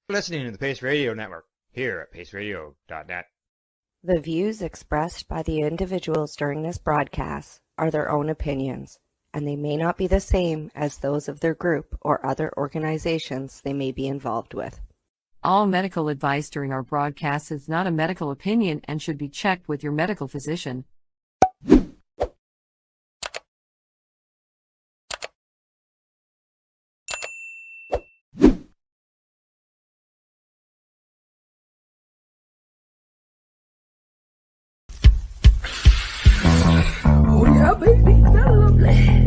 Listening to the Pace Radio Network here at paceradio.net. The views expressed by the individuals during this broadcast are their own opinions, and they may not be the same as those of their group or other organizations they may be involved with. All medical advice during our broadcast is not a medical opinion and should be checked with your medical physician. Oh yeah, baby, that's lovely.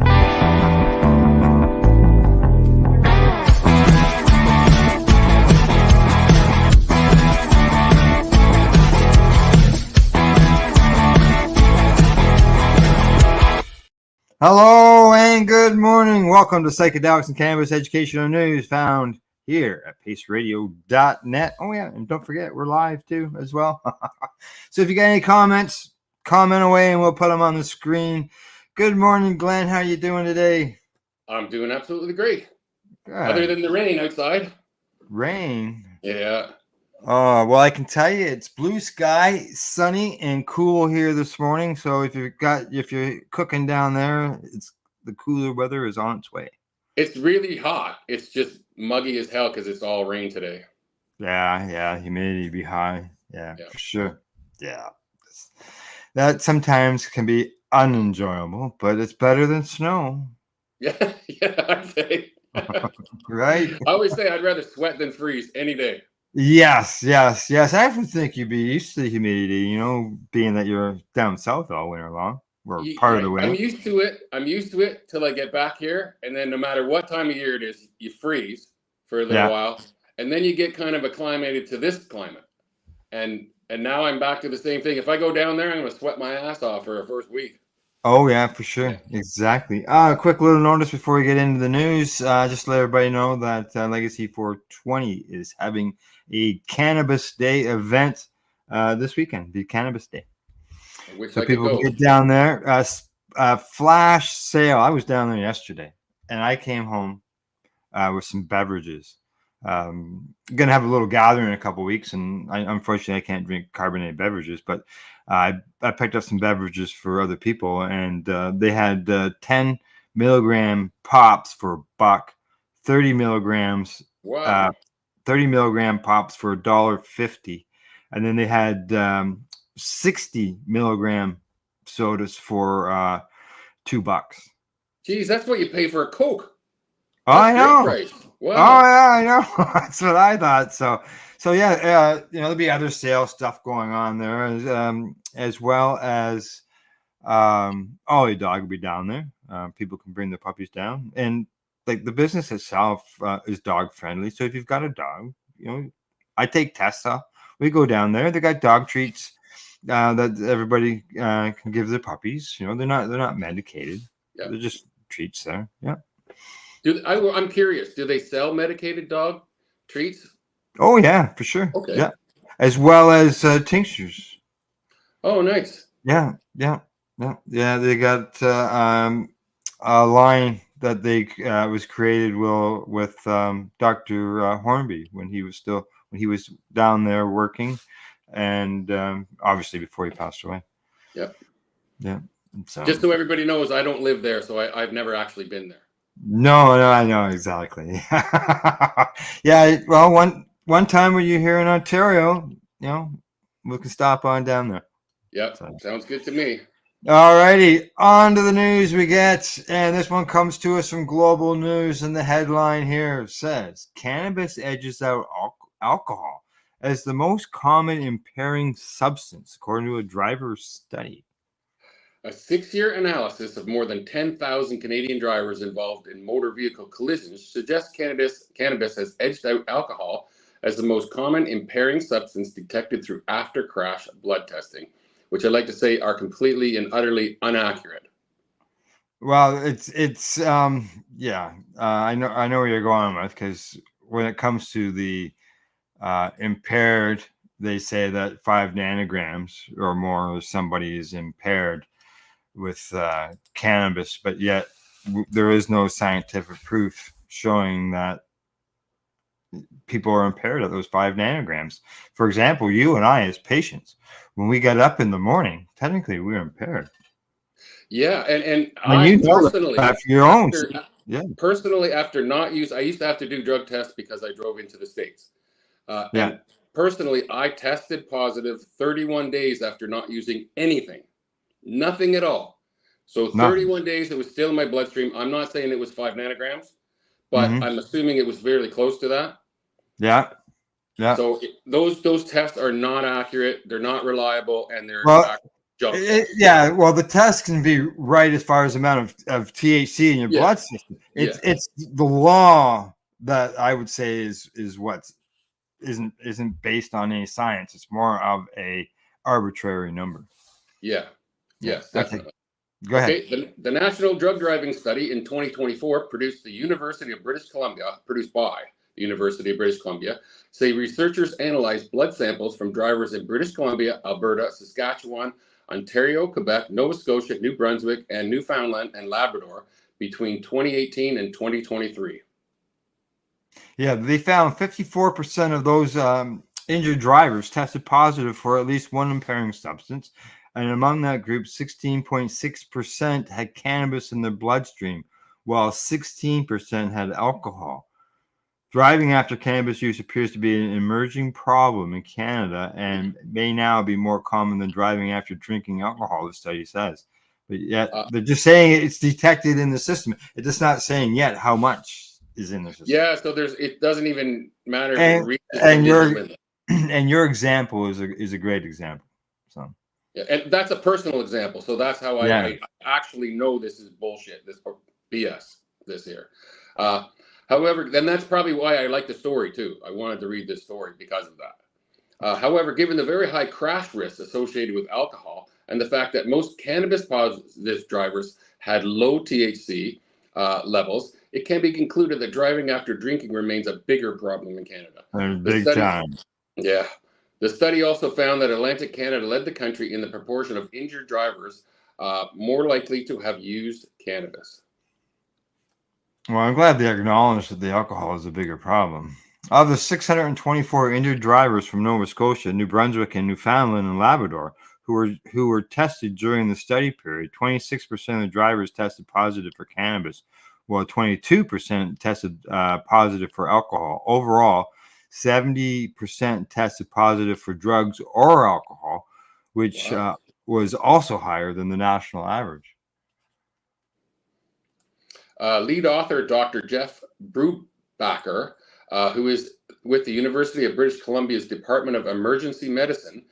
Hello and good morning. Welcome to Psychedelics and Cannabis Educational News, found here at paceradio.net. Oh yeah, and don't forget, we're live too as well. So if you got any comments, comment away and we'll put them on the screen. Good morning, Glenn. How are you doing today? I'm doing absolutely great. Good. Other than the rain outside. Rain? Yeah. Oh, well, I can tell you it's blue sky, sunny and cool here this morning. So if you're cooking down there, it's the cooler weather is on its way. It's really hot. It's just muggy as hell because it's all rain today. Yeah, humidity be high. Yeah, for sure. Yeah. That sometimes can be unenjoyable, but it's better than snow. Yeah, I'd say. Right? I always say I'd rather sweat than freeze any day. Yes. I would think you'd be used to the humidity, being that you're down south all winter long, or part of the winter. I'm used to it till I get back here, and then no matter what time of year it is, you freeze for a little while, and then you get kind of acclimated to this climate. And now I'm back to the same thing. If I go down there, I'm going to sweat my ass off for a first week. Oh, yeah, for sure. Yeah. Exactly. A quick little notice before we get into the news. Just to let everybody know that Legacy 420 is having a Cannabis Day event this weekend, the Cannabis Day. So people can get down there. Flash sale. I was down there yesterday, and I came home with some beverages. Gonna have a little gathering in a couple of weeks, and unfortunately I can't drink carbonated beverages, but I picked up some beverages for other people, and they had 10 milligram pops for $1, 30 milligrams, 30 milligram pops for $1.50, and then they had 60 milligram sodas for $2. Geez, that's what you pay for a Coke. I know. Wow. Oh yeah, I know. That's what I thought. So yeah, there'll be other sales stuff going on there, as well as your dog will be down there. People can bring their puppies down, and like the business itself is dog friendly. So if you've got a dog, I take Tessa. We go down there. They got dog treats that everybody can give their puppies. They're not medicated. Yeah. They're just treats there. Yeah. I'm curious. Do they sell medicated dog treats? Oh yeah, for sure. Okay. Yeah, as well as tinctures. Oh, nice. Yeah. They got a line that they was created with Dr. Hornby when he was down there working, and obviously before he passed away. Yep. Yeah. So just so everybody knows, I don't live there, so I've never actually been there. No, I know exactly. Yeah, well, one time when you're here in Ontario, we can stop on down there. Yep, so. Sounds good to me. All righty, on to the news we get, and this one comes to us from Global News, and the headline here says, Cannabis edges out alcohol as the most common impairing substance, according to a driver's study. A 6-year analysis of more than 10,000 Canadian drivers involved in motor vehicle collisions suggests cannabis has edged out alcohol as the most common impairing substance detected through after-crash blood testing, which I'd like to say are completely and utterly inaccurate. Well, it's I know where you're going with, because when it comes to the impaired, they say that 5 nanograms or more, somebody is impaired with cannabis, but yet there is no scientific proof showing that people are impaired at those 5 nanograms. For example, you and I as patients, when we get up in the morning, technically we're impaired. Yeah, and And I you know personally, that for your own. after Yeah. personally after not use, I used to have to do drug tests because I drove into the States. Yeah. And personally, I tested positive 31 days after not using anything, nothing at all. So Nothing. 31 days, it was still in my bloodstream. I'm not saying it was 5 nanograms, but Mhm. I'm assuming it was very close to that. Yeah. Yeah. So those tests are not accurate. They're not reliable, and they're Well, junk. yeah. Well, the test can be right as far as the amount of THC in your Yeah. blood system. Yeah. It's the law that I would say is what isn't based on any science. It's more of a arbitrary number. Yeah. Yes, Okay. definitely. Go ahead. Okay, the National Drug Driving Study in 2024 produced by the University of British Columbia, say researchers analyzed blood samples from drivers in British Columbia, Alberta, Saskatchewan, Ontario, Quebec, Nova Scotia, New Brunswick, and Newfoundland and Labrador between 2018 and 2023. Yeah, they found 54% of those injured drivers tested positive for at least one impairing substance. And among that group, 16.6% had cannabis in their bloodstream, while 16% had alcohol. Driving after cannabis use appears to be an emerging problem in Canada and may now be more common than driving after drinking alcohol, the study says. But yet, they're just saying it's detected in the system. It's just not saying yet how much is in the system. Yeah, so it doesn't even matter if And, it reaches and the your digital limit. and your example is a great example. So Yeah, and that's a personal example. So that's how I actually know this is bullshit, this BS, this here. However, then that's probably why I like the story too. I wanted to read this story because of that. However, given the very high crash risks associated with alcohol and the fact that most cannabis positive drivers had low THC levels, it can be concluded that driving after drinking remains a bigger problem in Canada. big time. Yeah. The study also found that Atlantic Canada led the country in the proportion of injured drivers more likely to have used cannabis. Well, I'm glad they acknowledged that the alcohol is a bigger problem. Of the 624 injured drivers from Nova Scotia, New Brunswick, and Newfoundland and Labrador who were tested during the study period, 26% of the drivers tested positive for cannabis, while 22% tested positive for alcohol. Overall, 70% tested positive for drugs or alcohol, which was also higher than the national average. Lead author Dr. Jeff Brubaker, who is with the University of British Columbia's Department of Emergency Medicine,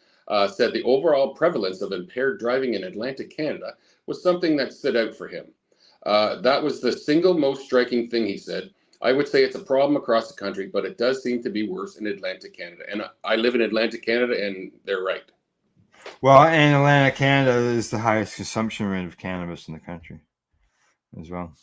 said the overall prevalence of impaired driving in Atlantic Canada was something that stood out for him. That was the single most striking thing, he said. I would say it's a problem across the country, but it does seem to be worse in Atlantic Canada. And I live in Atlantic Canada, and they're right. Well, and Atlantic Canada is the highest consumption rate of cannabis in the country as well.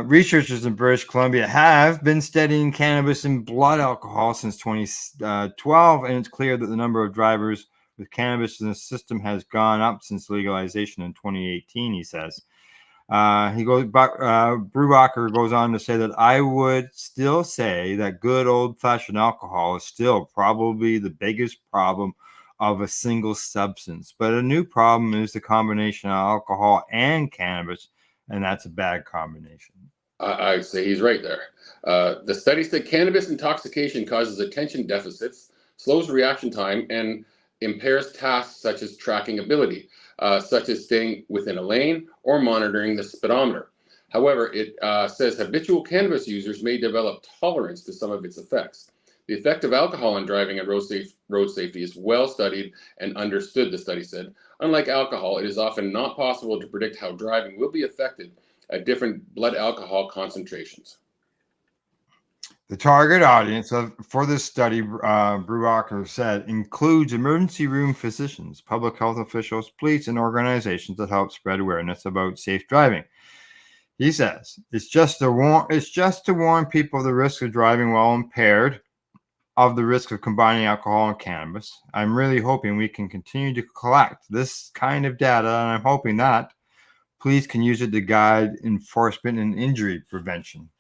Researchers in British Columbia have been studying cannabis in blood alcohol since 2012, and it's clear that the number of drivers with cannabis in the system has gone up since legalization in 2018, he says. Brubaker goes on to say that I would still say that good old-fashioned alcohol is still probably the biggest problem of a single substance, but a new problem is the combination of alcohol and cannabis, and that's a bad combination. I say he's right there. The study said cannabis intoxication causes attention deficits, slows reaction time, and impairs tasks such as tracking ability, such as staying within a lane or monitoring the speedometer. However, it says habitual cannabis users may develop tolerance to some of its effects. The effect of alcohol on driving and road safety is well studied and understood, the study said. Unlike alcohol, it is often not possible to predict how driving will be affected at different blood alcohol concentrations. The target audience for this study, Brubaker said, includes emergency room physicians, public health officials, police, and organizations that help spread awareness about safe driving. He says, it's just to warn people of the risk of driving while impaired, of the risk of combining alcohol and cannabis. I'm really hoping we can continue to collect this kind of data, and I'm hoping that police can use it to guide enforcement and injury prevention.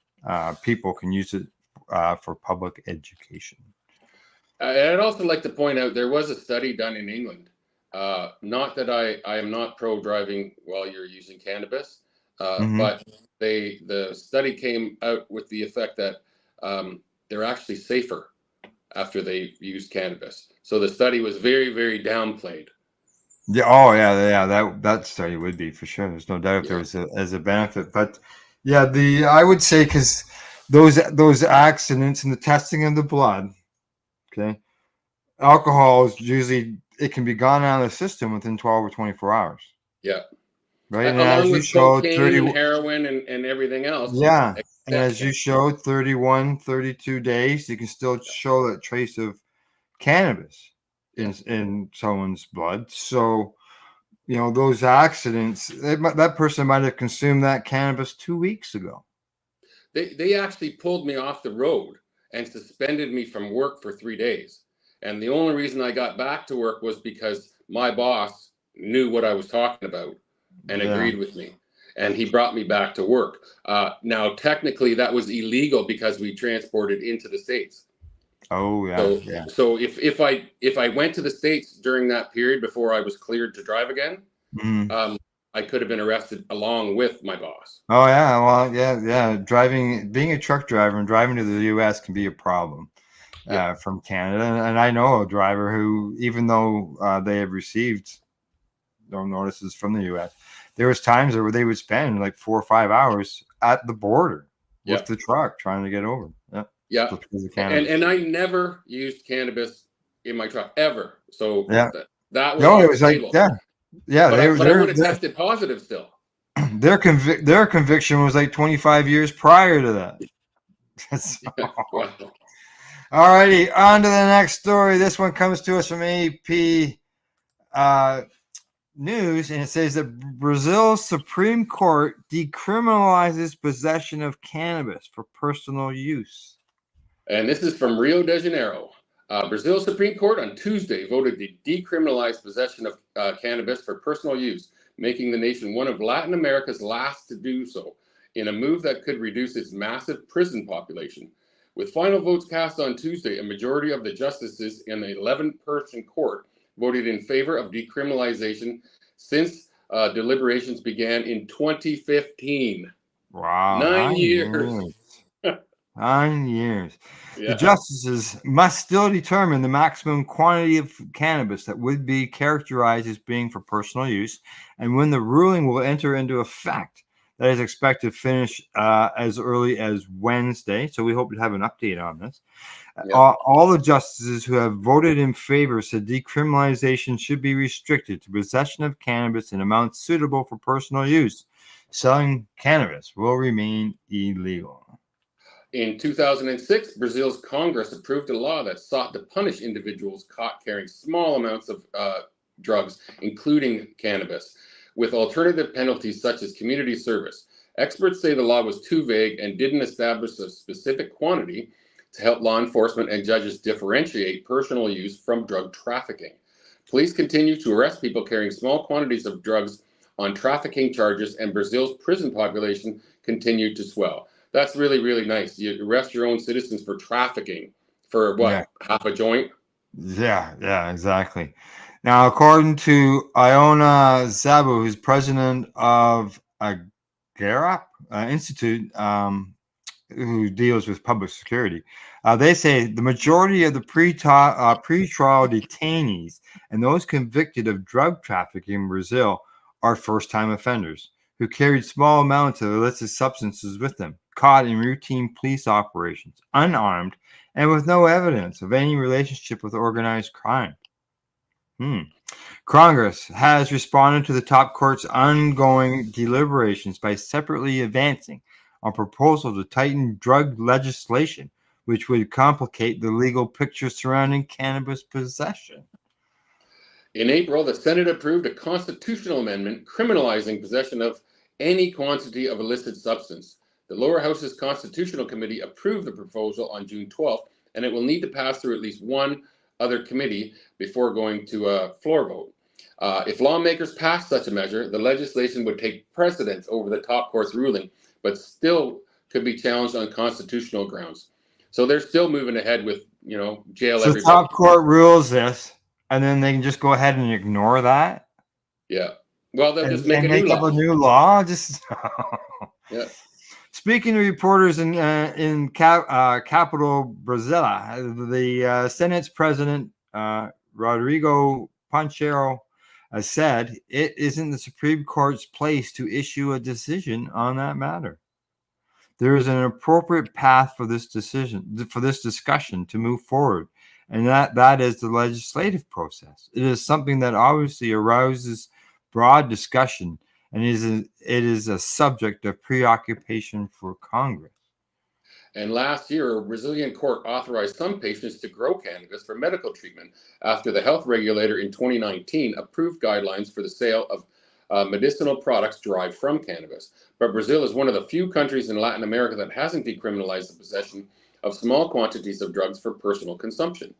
People can use it for public education. I'd also like to point out there was a study done in England. Not that I am not pro driving while you're using cannabis, but the study came out with the effect that they're actually safer after they used cannabis. So the study was very, very downplayed. Yeah. Oh, yeah. That study would be for sure. There's no doubt if there Yeah. was as a benefit. But yeah, I would say because those accidents and the testing of the blood, okay, alcohol is usually it can be gone out of the system within 12 or 24 hours. Yeah. Right. And as Along you with showed, cocaine and heroin and everything else. yeah. And Except as you showed, 31, 32 days, you can still show that trace of cannabis in someone's blood. So, those accidents, that person might have consumed that cannabis 2 weeks ago. They actually pulled me off the road and suspended me from work for 3 days. And the only reason I got back to work was because my boss knew what I was talking about and agreed with me. And he brought me back to work. Now, technically, that was illegal because we transported into the States. Oh, yeah. So if I went to the States during that period before I was cleared to drive again, I could have been arrested along with my boss. Oh, yeah. Well, yeah. Being a truck driver and driving to the U.S. can be a problem from Canada. And I know a driver who, even though they have received no notices from the U.S., there was times where they would spend like 4 or 5 hours at the border with the truck trying to get over. Yeah. And I never used cannabis in my truck ever. So that was it was like, yeah. But I would have tested positive still. Their conviction was like 25 years prior to that. Wow. All righty, on to the next story. This one comes to us from AP News, and it says that Brazil's Supreme Court decriminalizes possession of cannabis for personal use. And this is from Rio de Janeiro. Brazil's Supreme Court on Tuesday voted to decriminalize possession of cannabis for personal use, making the nation one of Latin America's last to do so, in a move that could reduce its massive prison population. With final votes cast on Tuesday, a majority of the justices in the 11-person court voted in favor of decriminalization since deliberations began in 2015. Wow. 9 years. 9 years. Yeah. The justices must still determine the maximum quantity of cannabis that would be characterized as being for personal use, and when the ruling will enter into effect. That is expected to finish as early as Wednesday. So we hope to have an update on this. All the justices who have voted in favor said decriminalization should be restricted to possession of cannabis in amounts suitable for personal use. Selling cannabis will remain illegal. In 2006, Brazil's Congress approved a law that sought to punish individuals caught carrying small amounts of drugs, including cannabis, with alternative penalties such as community service. Experts say the law was too vague and didn't establish a specific quantity to help law enforcement and judges differentiate personal use from drug trafficking. Police continue to arrest people carrying small quantities of drugs on trafficking charges, and Brazil's prison population continued to swell. That's really, really nice. You arrest your own citizens for trafficking for what, half a joint? Yeah, exactly. Now, according to Iona Zabu, who's president of Garap Institute, who deals with public security, they say the majority of the pre-trial detainees and those convicted of drug trafficking in Brazil are first-time offenders who carried small amounts of illicit substances with them, caught in routine police operations, unarmed, and with no evidence of any relationship with organized crime. Congress has responded to the top court's ongoing deliberations by separately advancing a proposal to tighten drug legislation, which would complicate the legal picture surrounding cannabis possession. In April, the Senate approved a constitutional amendment criminalizing possession of any quantity of illicit substance. The lower house's Constitutional Committee approved the proposal on June 12th, and it will need to pass through at least one other committee before going to a floor vote. If lawmakers pass such a measure, the legislation would take precedence over the top court's ruling, but still could be challenged on constitutional grounds. So they're still moving ahead with, jail So the everybody. top court rules this, and then they can just go ahead and ignore that Yeah. Well, they'll just and, make and a new make up law. a new law. Just Yeah. speaking to reporters in capital Brasilia, the Senate's president Rodrigo Panchero said it isn't the Supreme Court's place to issue a decision on that matter. There is an appropriate path for this discussion to move forward, and that is the legislative process. It is something that obviously arouses broad discussion, and it is a subject of preoccupation for Congress. And last year, a Brazilian court authorized some patients to grow cannabis for medical treatment after the health regulator in 2019 approved guidelines for the sale of medicinal products derived from cannabis. But Brazil is one of the few countries in Latin America that hasn't decriminalized the possession of small quantities of drugs for personal consumption.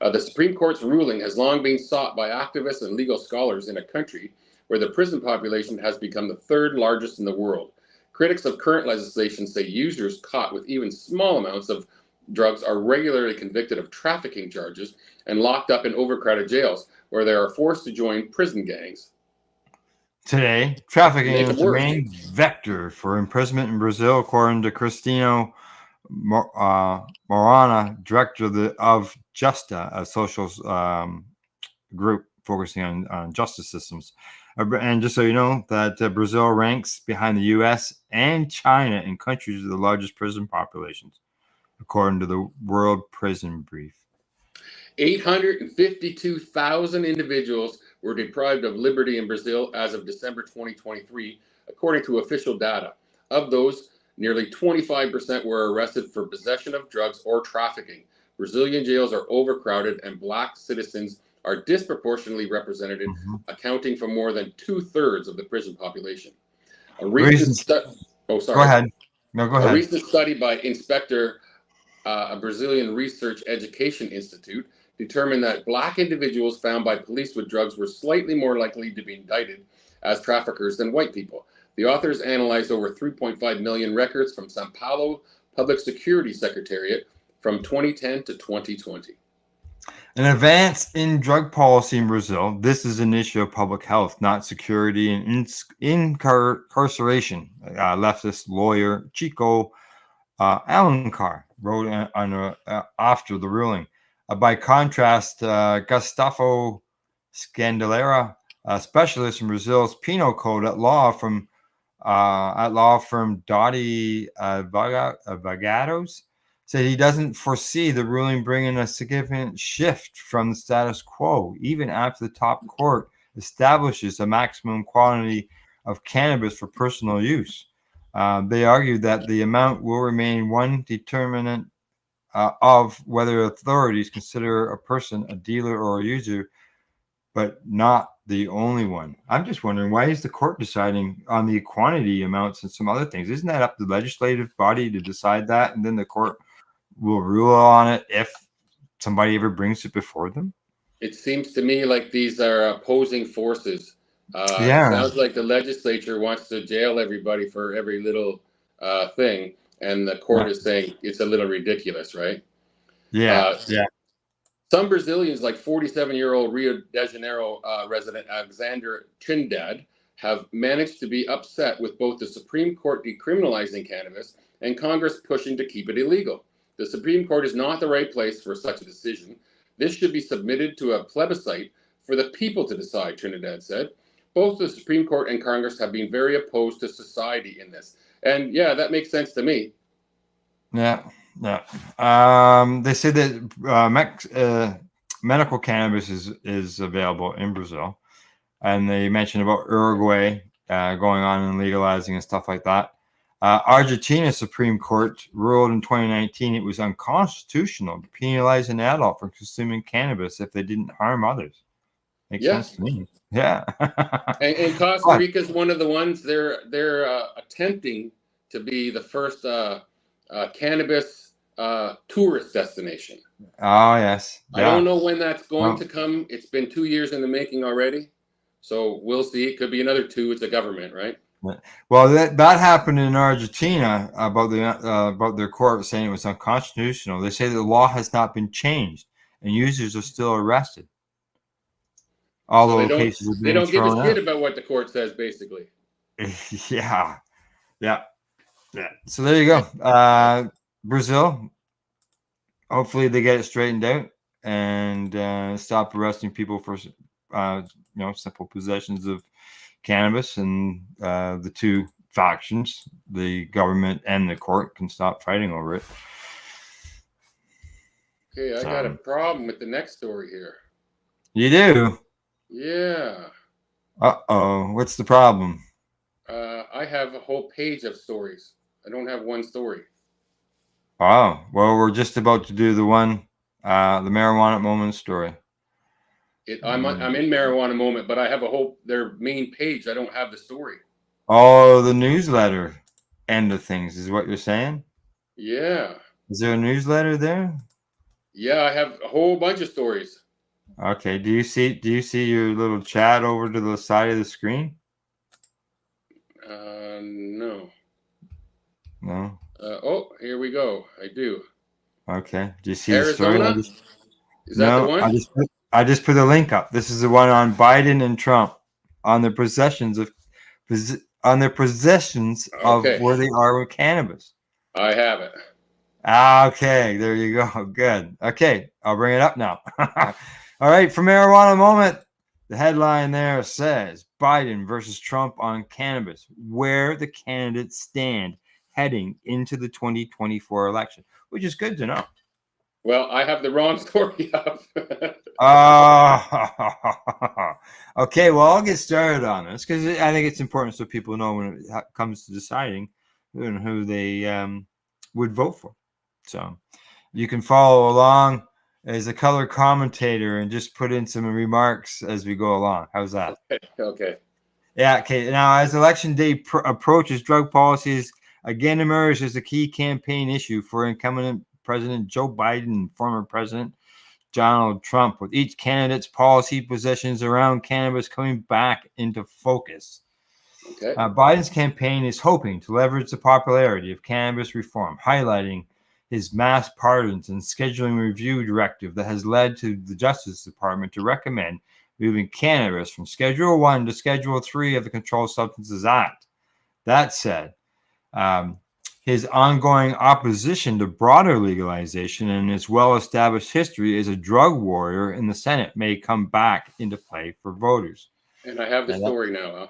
The Supreme Court's ruling has long been sought by activists and legal scholars in a country where the prison population has become the third largest in the world. Critics of current legislation say users caught with even small amounts of drugs are regularly convicted of trafficking charges and locked up in overcrowded jails, where they are forced to join prison gangs. Today, trafficking Make is it the worse. main vector for imprisonment in Brazil, according to Cristino Morana, director of Justa, a social group focusing on justice systems. And just so you know, that Brazil ranks behind the U.S. and China in countries with the largest prison populations, according to the World Prison Brief. 852,000 individuals were deprived of liberty in Brazil as of December 2023, according to official data. Of those, nearly 25% were arrested for possession of drugs or trafficking. Brazilian jails are overcrowded and Black citizens are disproportionately represented, accounting for more than 2/3 of the prison population. A recent Go ahead. No, go ahead. A recent study by Inspector, a Brazilian research education institute, determined that Black individuals found by police with drugs were slightly more likely to be indicted as traffickers than white people. The authors analyzed over 3.5 million records from São Paulo Public Security Secretariat from 2010 to 2020. An advance in drug policy in Brazil. This is an issue of public health, not security and incarceration. Leftist lawyer Chico Alencar wrote after the ruling. By contrast, Gustavo Scandalera, a specialist in Brazil's penal code at law firm Dottie Vagados, said he doesn't foresee the ruling bringing a significant shift from the status quo, even after the top court establishes a maximum quantity of cannabis for personal use. They argued that the amount will remain one determinant of whether authorities consider a person a dealer or a user, but not the only one. I'm just wondering, why is the court deciding on the quantity amounts and some other things? Isn't that up to the legislative body to decide that, and then the court will rule on it if somebody ever brings it before them? It seems to me like these are opposing forces. Yeah. It sounds like the legislature wants to jail everybody for every little thing, and the court is saying it's a little ridiculous, right? Yeah. Some Brazilians, like 47-year-old Rio de Janeiro resident Alexander Trindade, have managed to be upset with both the Supreme Court decriminalizing cannabis and Congress pushing to keep it illegal. The Supreme Court is not the right place for such a decision. This should be submitted to a plebiscite for the people to decide, Trinidad said. Both the Supreme Court and Congress have been very opposed to society in this. And yeah, that makes sense to me. Yeah. They say that medical cannabis is available in Brazil, and they mentioned about Uruguay going on and legalizing and stuff like that. Argentina's Supreme Court ruled in 2019 it was unconstitutional to penalize an adult for consuming cannabis if they didn't harm others. Makes sense to me. Yeah. and Costa Rica is one of the ones they're attempting to be the first cannabis tourist destination. Oh, yes. I don't know when that's going to come. It's been 2 years in the making already. So we'll see. It could be another 2. It's a government, right? Well, that happened in Argentina about their court saying it was unconstitutional. They say the law has not been changed, and users are still arrested, So although cases are they being don't give a thrown shit out. about what the court says, basically. Yeah, yeah, yeah. So there you go. Brazil. Hopefully, they get it straightened out and stop arresting people for simple possessions of cannabis, and the two factions, the government and the court, can stop fighting over it. Okay, I got a problem with the next story here. You do? Yeah. Uh-oh. What's the problem? I have a whole page of stories. I don't have one story. Oh, well, we're just about to do the marijuana moment story. I'm in marijuana moment, but I have their main page. I don't have the story. Oh, the newsletter end of things is what you're saying? Yeah. Is there a newsletter there? Yeah, I have a whole bunch of stories. Okay. Do you see your little chat over to the side of the screen? No. No. Oh, here we go. I do. Okay. Do you see Arizona? the story? Is that the one? I just put a link up. This is the one on Biden and Trump on their possessions of Okay. where they are with cannabis. I have it. Okay, there you go. Good. Okay, I'll bring it up now. All right, for marijuana moment, the headline there says Biden versus Trump on cannabis, where the candidates stand heading into the 2024 election, which is good to know. Well, I have the wrong story up. Okay. Well, I'll get started on this because I think it's important so people know when it comes to deciding who they would vote for. So you can follow along as a color commentator and just put in some remarks as we go along. How's that? Okay. Yeah. Okay. Now, as election day approaches, drug policies again emerge as a key campaign issue for incumbent President Joe Biden and former President Donald Trump, with each candidate's policy positions around cannabis coming back into focus. Okay. Biden's campaign is hoping to leverage the popularity of cannabis reform, highlighting his mass pardons and scheduling review directive that has led to the Justice Department to recommend moving cannabis from Schedule 1 to Schedule 3 of the Controlled Substances Act. That said, his ongoing opposition to broader legalization and his well-established history as a drug warrior in the Senate may come back into play for voters. And I have the story now.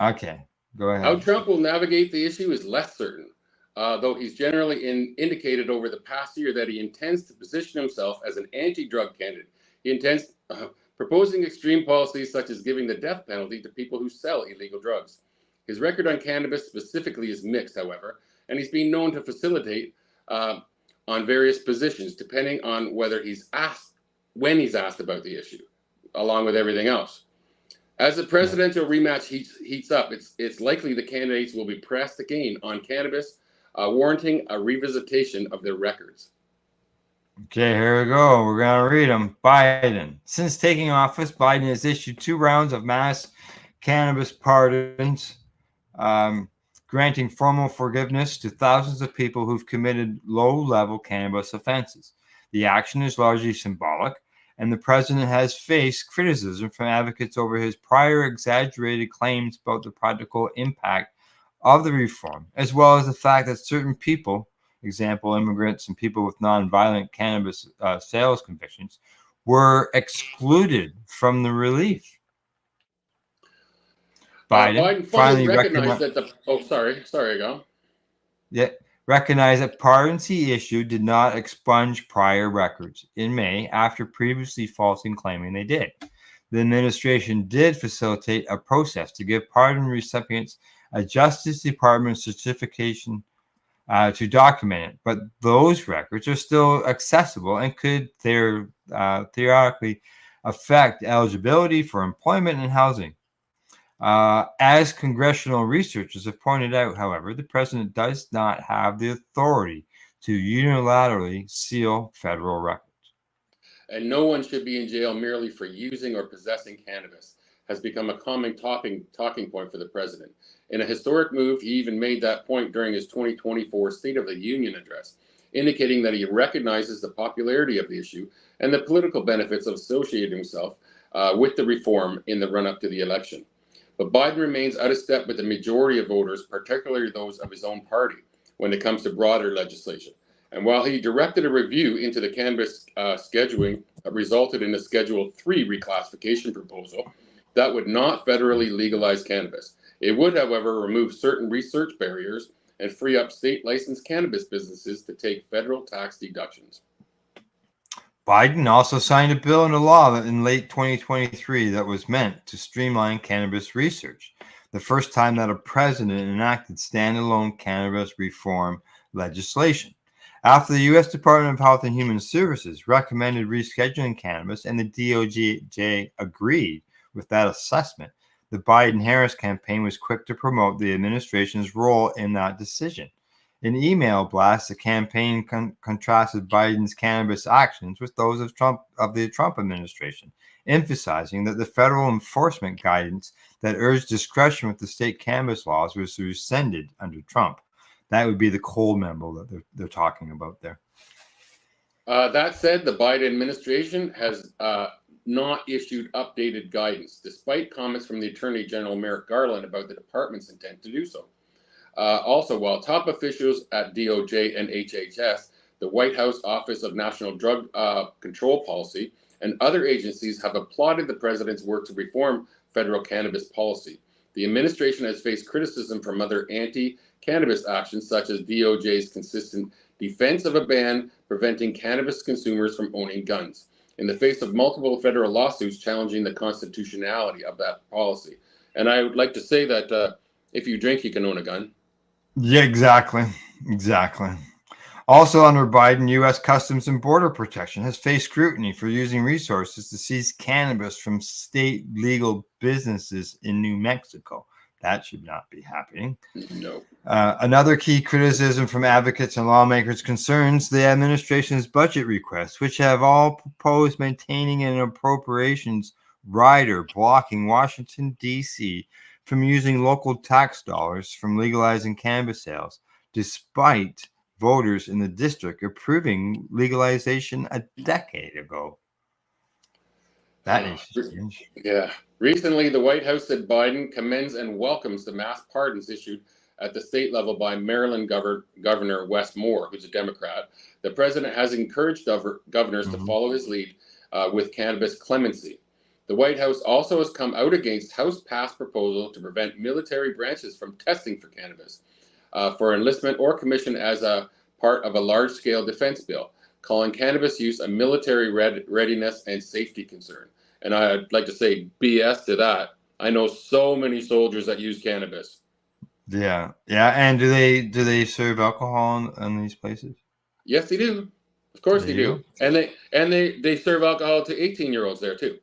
Okay, go ahead. How Trump will navigate the issue is less certain, though he's generally indicated over the past year that he intends to position himself as an anti-drug candidate. He intends proposing extreme policies such as giving the death penalty to people who sell illegal drugs. His record on cannabis specifically is mixed, however, and he's been known to facilitate on various positions, depending on when he's asked about the issue, along with everything else. As the presidential rematch heats up, it's likely the candidates will be pressed again on cannabis, warranting a revisitation of their records. Okay, here we go. We're going to read them. Biden. Since taking office, Biden has issued 2 rounds of mass cannabis pardons, granting formal forgiveness to thousands of people who've committed low-level cannabis offenses. The action is largely symbolic, and the president has faced criticism from advocates over his prior exaggerated claims about the practical impact of the reform, as well as the fact that certain people, example, immigrants and people with nonviolent cannabis sales convictions, were excluded from the relief. Biden finally recognized that recognized that pardons he issued did not expunge prior records in May after previously falsely claiming they did. The administration did facilitate a process to give pardon recipients a Justice Department certification to document it, but those records are still accessible and could theoretically affect eligibility for employment and housing. As congressional researchers have pointed out, however, the president does not have the authority to unilaterally seal federal records. And no one should be in jail merely for using or possessing cannabis has become a common talking point for the president. In a historic move, he even made that point during his 2024 State of the Union address, indicating that he recognizes the popularity of the issue and the political benefits of associating himself with the reform in the run-up to the election. But Biden remains out of step with the majority of voters, particularly those of his own party, when it comes to broader legislation. And while he directed a review into the cannabis scheduling that resulted in a Schedule 3 reclassification proposal that would not federally legalize cannabis, it would, however, remove certain research barriers and free up state licensed cannabis businesses to take federal tax deductions. Biden also signed a bill into law in late 2023 that was meant to streamline cannabis research, the first time that a president enacted standalone cannabis reform legislation. After the U.S. Department of Health and Human Services recommended rescheduling cannabis and the DOJ agreed with that assessment, the Biden-Harris campaign was quick to promote the administration's role in that decision. In email blasts, the campaign contrasted Biden's cannabis actions with those of the Trump administration, emphasizing that the federal enforcement guidance that urged discretion with the state cannabis laws was rescinded under Trump. That would be the cold memo that they're talking about there. That said, the Biden administration has not issued updated guidance, despite comments from the Attorney General Merrick Garland about the department's intent to do so. Also, while top officials at DOJ and HHS, the White House Office of National Drug Control Policy, and other agencies have applauded the president's work to reform federal cannabis policy, the administration has faced criticism from other anti-cannabis actions, such as DOJ's consistent defense of a ban preventing cannabis consumers from owning guns, in the face of multiple federal lawsuits challenging the constitutionality of that policy. And I would like to say that if you drink, you can own a gun. Yeah, exactly. Also under Biden, U.S. Customs and Border Protection has faced scrutiny for using resources to seize cannabis from state legal businesses in New Mexico. That should not be happening. No. Another key criticism from advocates and lawmakers concerns the administration's budget requests, which have all proposed maintaining an appropriations rider blocking Washington, D.C. from using local tax dollars from legalizing cannabis sales, despite voters in the district approving legalization a decade ago. That is strange. Yeah. Recently, the White House said Biden commends and welcomes the mass pardons issued at the state level by Maryland Governor Wes Moore, who's a Democrat. The president has encouraged governors to follow his lead with cannabis clemency. The White House also has come out against House-passed proposal to prevent military branches from testing for cannabis for enlistment or commission as a part of a large-scale defense bill, calling cannabis use a military readiness and safety concern. And I'd like to say BS to that. I know so many soldiers that use cannabis. Yeah. And do they serve alcohol in these places? Yes, they do. Of course they do. And they serve alcohol to 18-year-olds there too.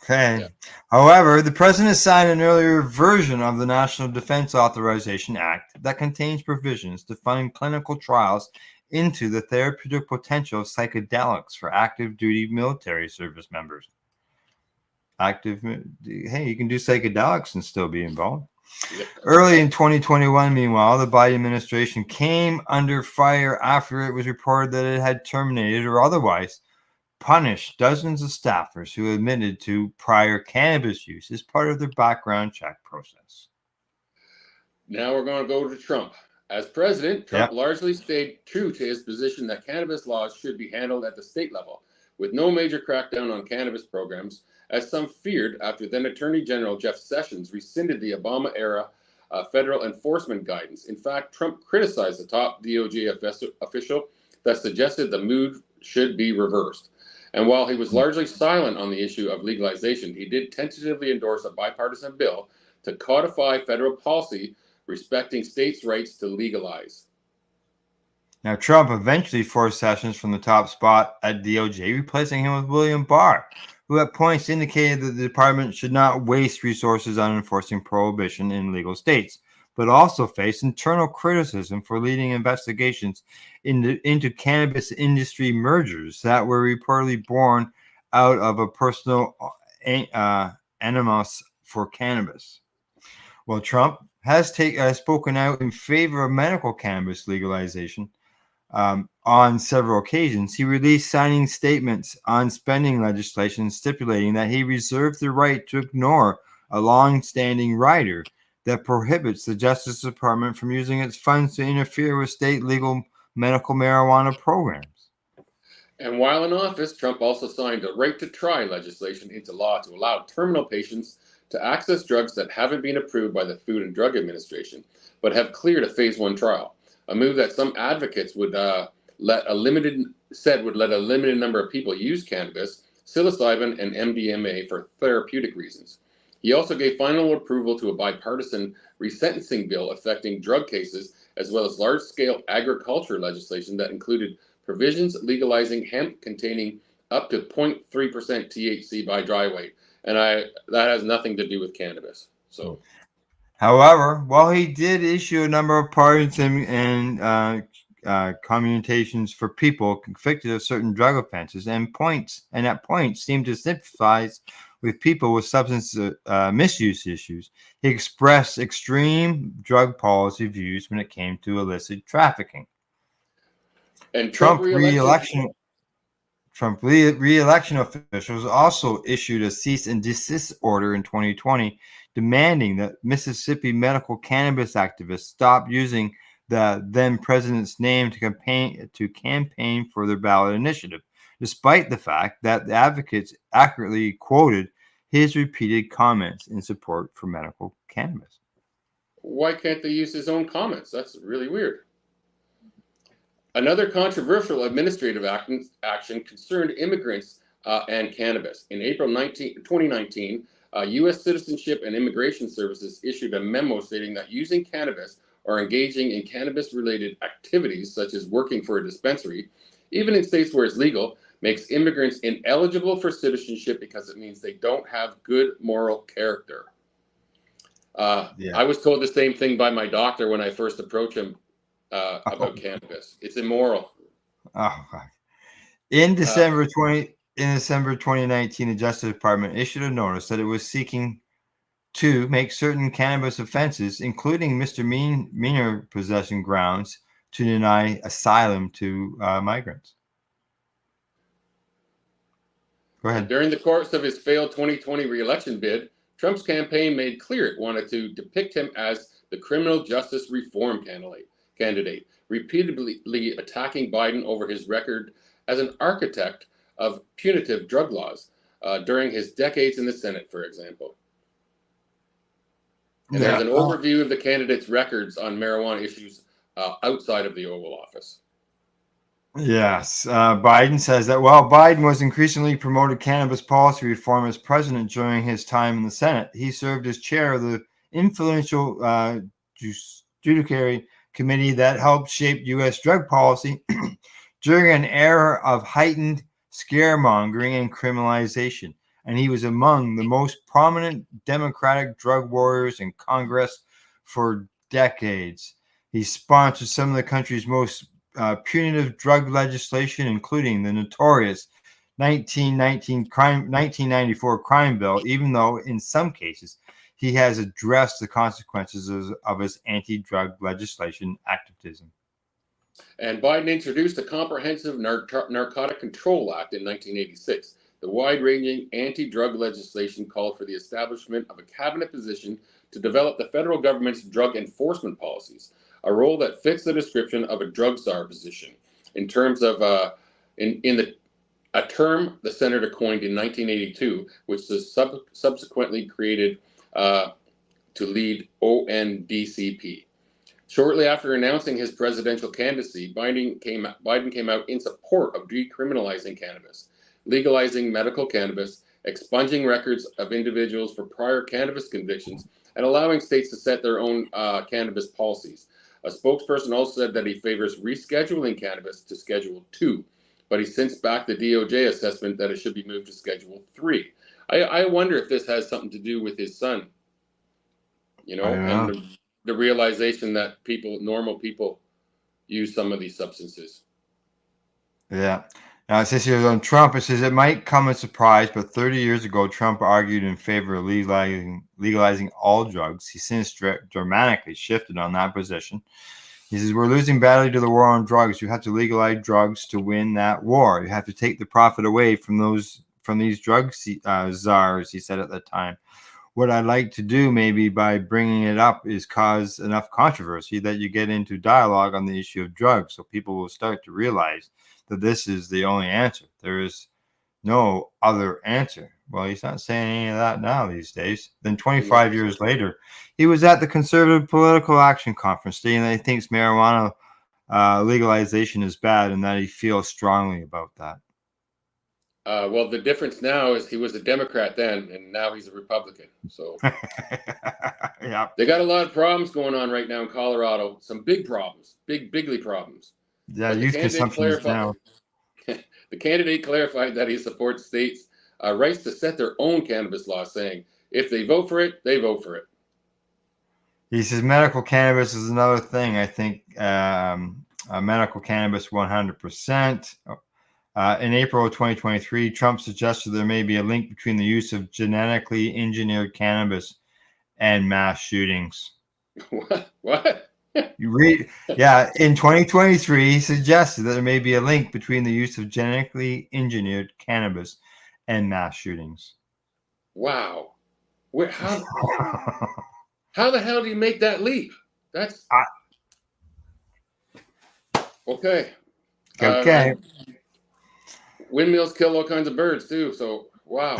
Okay. Yeah. However, the president signed an earlier version of the National Defense Authorization Act that contains provisions to fund clinical trials into the therapeutic potential of psychedelics for active duty military service members. Hey, you can do psychedelics and still be involved. Yeah. Early in 2021, meanwhile, the Biden administration came under fire after it was reported that it had terminated or otherwise punished dozens of staffers who admitted to prior cannabis use as part of their background check process. Now we're going to go to Trump. As president, Trump largely stayed true to his position that cannabis laws should be handled at the state level, with no major crackdown on cannabis programs, as some feared after then Attorney General Jeff Sessions rescinded the Obama-era federal enforcement guidance. In fact, Trump criticized the top DOJ official that suggested the move should be reversed. And while he was largely silent on the issue of legalization, he did tentatively endorse a bipartisan bill to codify federal policy respecting states' rights to legalize. Now, Trump eventually forced Sessions from the top spot at DOJ, replacing him with William Barr, who at points indicated that the department should not waste resources on enforcing prohibition in legal states, but also faced internal criticism for leading investigations into cannabis industry mergers that were reportedly born out of a personal animus for cannabis. Well, Trump has spoken out in favor of medical cannabis legalization on several occasions. He released signing statements on spending legislation stipulating that he reserved the right to ignore a long-standing rider that prohibits the Justice Department from using its funds to interfere with state legal medical marijuana programs. And while in office, Trump also signed a right to try legislation into law to allow terminal patients to access drugs that haven't been approved by the Food and Drug Administration, but have cleared a phase 1 trial. A move that some advocates would let a limited number of people use cannabis, psilocybin, and MDMA for therapeutic reasons. He also gave final approval to a bipartisan resentencing bill affecting drug cases, as well as large-scale agriculture legislation that included provisions legalizing hemp containing up to 0.3% THC by dry weight. And that has nothing to do with cannabis. So, however, while he did issue a number of pardons and commutations for people convicted of certain drug offenses, and at points seemed to sympathize with people with substance misuse issues, he expressed extreme drug policy views when it came to illicit trafficking. and Trump re-election officials also issued a cease and desist order in 2020 demanding that Mississippi medical cannabis activists stop using the then president's name to campaign for their ballot initiative, despite the fact that the advocates accurately quoted his repeated comments in support for medical cannabis. Why can't they use his own comments? That's really weird. Another controversial administrative action concerned immigrants and cannabis. In April 2019, U.S. Citizenship and Immigration Services issued a memo stating that using cannabis or engaging in cannabis-related activities, such as working for a dispensary, even in states where it's legal, makes immigrants ineligible for citizenship because it means they don't have good moral character. I was told the same thing by my doctor when I first approached him about cannabis. It's immoral. Oh, God. In December 2019, the Justice Department issued a notice that it was seeking to make certain cannabis offenses, including misdemeanor possession grounds, to deny asylum to migrants. Go ahead. During the course of his failed 2020 re-election bid, Trump's campaign made clear it wanted to depict him as the criminal justice reform candidate, repeatedly attacking Biden over his record as an architect of punitive drug laws during his decades in the Senate, for example. And there's an overview of the candidate's records on marijuana issues outside of the Oval Office. Yes. Biden says that while Biden was increasingly promoted cannabis policy reform as president during his time in the Senate, he served as chair of the influential Judiciary Committee that helped shape U.S. drug policy during an era of heightened scaremongering and criminalization. And he was among the most prominent Democratic drug warriors in Congress for decades. He sponsored some of the country's most punitive drug legislation, including the notorious 1994 crime bill, even though in some cases he has addressed the consequences of his anti-drug legislation activism. And Biden introduced the Comprehensive Narcotic Control Act in 1986. The wide-ranging anti-drug legislation called for the establishment of a cabinet position to develop the federal government's drug enforcement policies, a role that fits the description of a drug czar position in terms of a term the senator coined in 1982, which was subsequently created to lead ONDCP. Shortly after announcing his presidential candidacy, Biden came out in support of decriminalizing cannabis, legalizing medical cannabis, expunging records of individuals for prior cannabis convictions, and allowing states to set their own cannabis policies. A spokesperson also said that he favors rescheduling cannabis to Schedule 2, but he since backed the DOJ assessment that it should be moved to Schedule 3. I wonder if this has something to do with his son, and the realization that normal people, use some of these substances. Yeah. Now, it says here on Trump, it says it might come as a surprise, but 30 years ago, Trump argued in favor of legalizing all drugs. He's since dramatically shifted on that position. He says, we're losing badly to the war on drugs. You have to legalize drugs to win that war. You have to take the profit away from these drug czars, he said at the time. What I'd like to do maybe by bringing it up is cause enough controversy that you get into dialogue on the issue of drugs so people will start to realize that this is the only answer. There is no other answer. Well, he's not saying any of that now these days. Then 25 years later, he was at the Conservative Political Action Conference stating that he thinks marijuana legalization is bad and that he feels strongly about that. Well, the difference now is he was a Democrat then, and now he's a Republican. So Yeah, they got a lot of problems going on right now in Colorado. Some big problems, bigly problems. yeah, youth consumption is down. The candidate clarified that he supports states' rights to set their own cannabis laws, saying if they vote for it, they vote for it. He says medical cannabis is another thing. I think medical cannabis 100%. In April of 2023, Trump suggested there may be a link between the use of genetically engineered cannabis and mass shootings. What? You read, yeah, in 2023, he suggested that there may be a link between the use of genetically engineered cannabis and mass shootings. Wow. How the hell do you make that leap? That's okay. Okay. Windmills kill all kinds of birds too. So wow.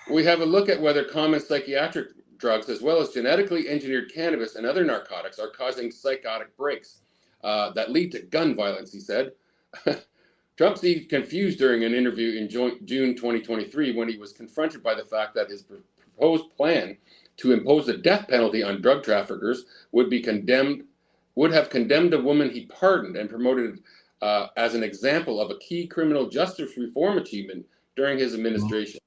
We have a look at whether common psychiatric drugs, as well as genetically engineered cannabis and other narcotics, are causing psychotic breaks that lead to gun violence, he said. Trump seemed confused during an interview in June 2023 when he was confronted by the fact that his proposed plan to impose the death penalty on drug traffickers would have condemned a woman he pardoned and promoted as an example of a key criminal justice reform achievement during his administration.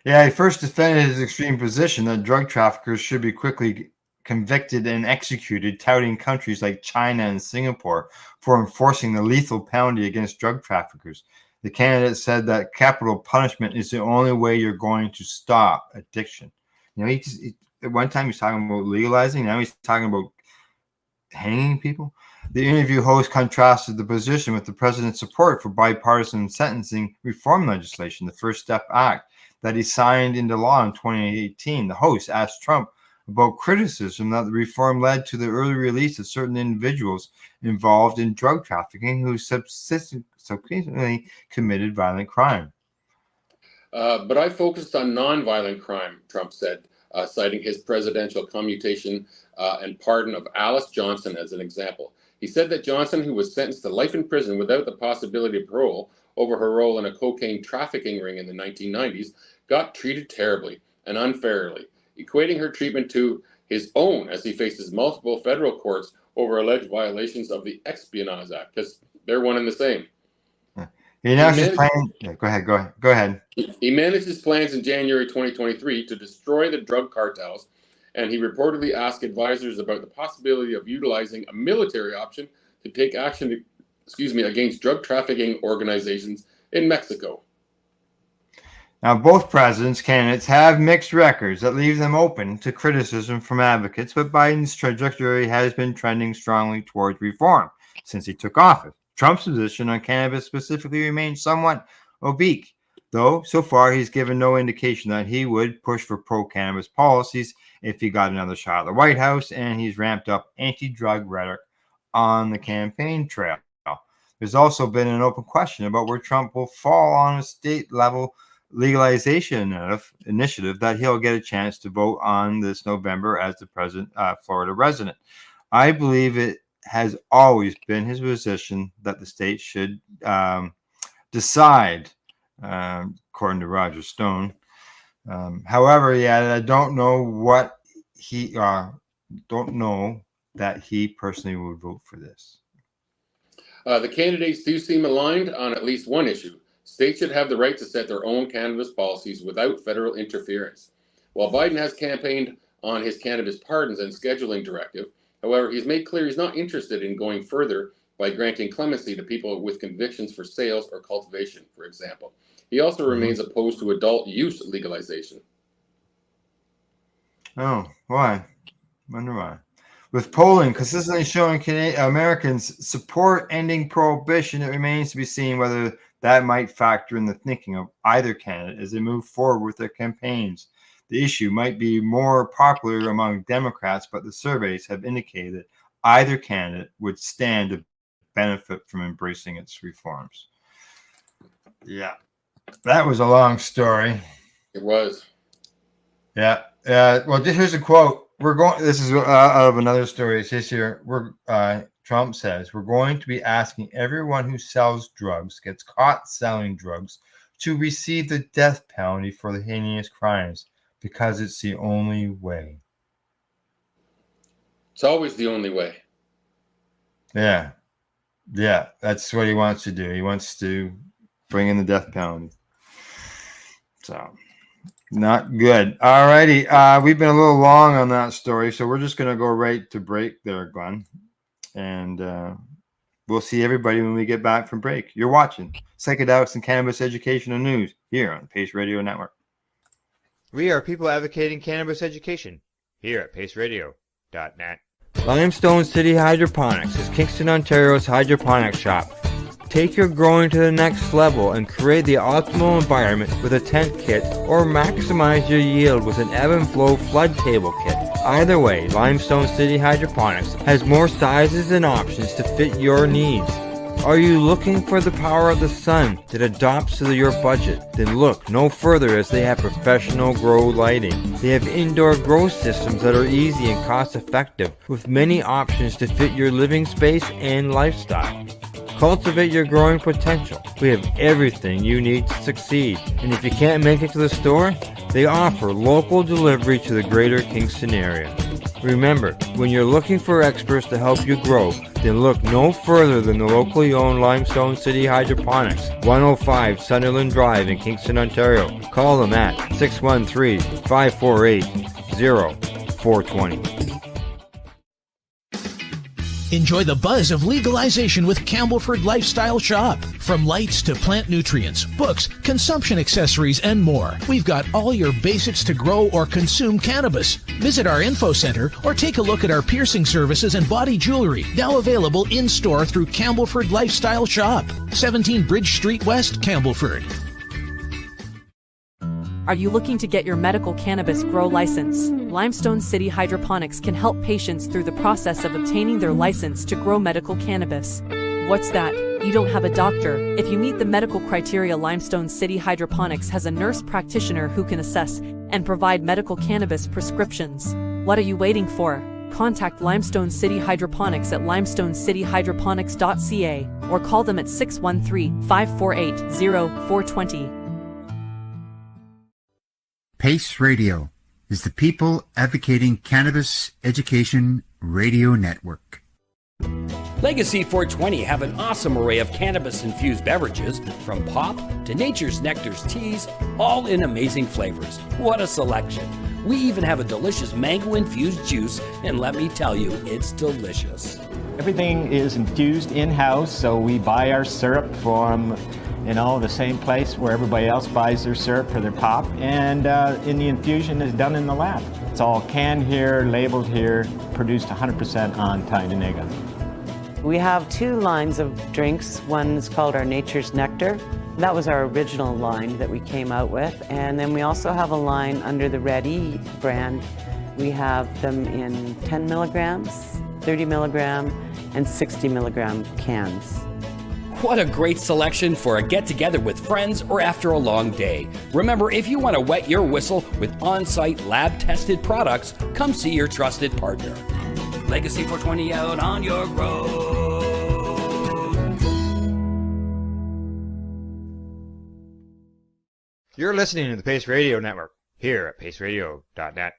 Yeah, he first defended his extreme position that drug traffickers should be quickly convicted and executed, touting countries like China and Singapore for enforcing the lethal penalty against drug traffickers. The candidate said that capital punishment is the only way you're going to stop addiction. You know, at one time he's talking about legalizing, now he's talking about hanging people. The interview host contrasted the position with the president's support for bipartisan sentencing reform legislation, the First Step Act, that he signed into law in 2018. The host asked Trump about criticism that the reform led to the early release of certain individuals involved in drug trafficking who subsequently committed violent crime. But I focused on nonviolent crime, Trump said, citing his presidential commutation and pardon of Alice Johnson as an example. He said that Johnson, who was sentenced to life in prison without the possibility of parole over her role in a cocaine trafficking ring in the 1990s, got treated terribly and unfairly, equating her treatment to his own as he faces multiple federal courts over alleged violations of the Espionage Act, because they're one and the same. He Go ahead. He managed his plans in January 2023 to destroy the drug cartels, and he reportedly asked advisors about the possibility of utilizing a military option to take action, against drug trafficking organizations in Mexico. Now, both presidents' candidates have mixed records that leave them open to criticism from advocates, but Biden's trajectory has been trending strongly towards reform since he took office. Trump's position on cannabis specifically remains somewhat oblique, though so far he's given no indication that he would push for pro-cannabis policies if he got another shot at the White House, and he's ramped up anti-drug rhetoric on the campaign trail. There's also been an open question about where Trump will fall on a state-level legalization initiative that he'll get a chance to vote on this November as the Florida resident. I believe it has always been his position that the state should decide, according to Roger Stone. However, I don't know that he personally would vote for this. The candidates do seem aligned on at least one issue. States should have the right to set their own cannabis policies without federal interference. While Biden has campaigned on his cannabis pardons and scheduling directive, however, he's made clear he's not interested in going further by granting clemency to people with convictions for sales or cultivation, for example. He also remains opposed to adult use legalization. Oh, why? Wonder why. With polling consistently showing Americans support ending prohibition, it remains to be seen whether that might factor in the thinking of either candidate as they move forward with their campaigns. The issue might be more popular among Democrats, but the surveys have indicated that either candidate would stand to benefit from embracing its reforms. Yeah, that was a long story. It was. Yeah. Well, here's a quote. We're going. This is out of another story. It's this year. Trump says we're going to be asking everyone who sells drugs, gets caught selling drugs, to receive the death penalty for the heinous crimes because it's the only way. It's always the only way. Yeah. That's what he wants to do. He wants to bring in the death penalty. So. Not good. All righty. We've been a little long on that story, so we're just going to go right to break there, Glenn. And we'll see everybody when we get back from break. You're watching Psychedelics and Cannabis Educational News here on Pace Radio Network. We are people advocating cannabis education here at paceradio.net. Limestone City Hydroponics is Kingston, Ontario's hydroponics shop. Take your growing to the next level and create the optimal environment with a tent kit, or maximize your yield with an ebb and flow flood table kit. Either way, Limestone City Hydroponics has more sizes and options to fit your needs. Are you looking for the power of the sun that adapts to your budget? Then look no further, as they have professional grow lighting. They have indoor grow systems that are easy and cost effective, with many options to fit your living space and lifestyle. Cultivate your growing potential. We have everything you need to succeed. And if you can't make it to the store, they offer local delivery to the greater Kingston area. Remember, when you're looking for experts to help you grow, then look no further than the locally owned Limestone City Hydroponics, 105 Sunderland Drive in Kingston, Ontario. Call them at 613-548-0420. Enjoy the buzz of legalization with Campbellford Lifestyle Shop. From lights to plant nutrients, books, consumption accessories, and more, we've got all your basics to grow or consume cannabis. Visit our info center or take a look at our piercing services and body jewelry, now available in-store through Campbellford Lifestyle Shop, 17 Bridge Street West, Campbellford. Are you looking to get your medical cannabis grow license? Limestone City Hydroponics can help patients through the process of obtaining their license to grow medical cannabis. What's that? You don't have a doctor? If you meet the medical criteria, Limestone City Hydroponics has a nurse practitioner who can assess and provide medical cannabis prescriptions. What are you waiting for? Contact Limestone City Hydroponics at limestonecityhydroponics.ca or call them at 613-548-0420. Pace Radio is the people advocating cannabis education radio network. Legacy 420 have an awesome array of cannabis-infused beverages, from pop to Nature's Nectar's teas, all in amazing flavors. What a selection! We even have a delicious mango-infused juice, and let me tell you, it's delicious. Everything is infused in-house, so we buy our syrup from the same place where everybody else buys their syrup for their pop, and the infusion is done in the lab. It's all canned here, labeled here, produced 100% on Tyndonega. We have two lines of drinks. One is called our Nature's Nectar. That was our original line that we came out with, and then we also have a line under the Red E brand. We have them in 10 milligrams, 30 milligram, and 60 milligram cans. What a great selection for a get-together with friends or after a long day. Remember, if you want to wet your whistle with on-site lab-tested products, come see your trusted partner. Legacy 420 out on your road. You're listening to the Pace Radio Network here at paceradio.net.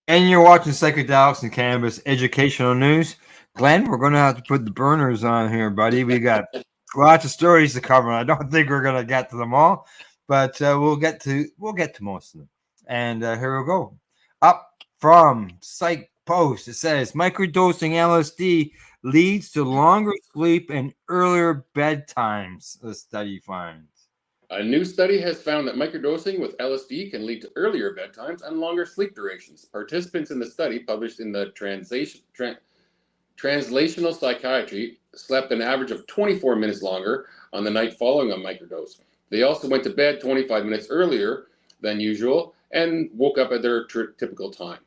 And you're watching Psychedelics and Cannabis Educational News. Glenn, we're going to have to put the burners on here, buddy. We got lots of stories to cover. I don't think we're going to get to them all, but we'll get to most of them. And here we go. Up from Psych Post, it says Microdosing LSD leads to longer sleep and earlier bedtimes, the study finds. A new study has found that microdosing with LSD can lead to earlier bedtimes and longer sleep durations. Participants in the study, published in the Translational Psychiatry, slept an average of 24 minutes longer on the night following a microdose. They also went to bed 25 minutes earlier than usual and woke up at their typical time.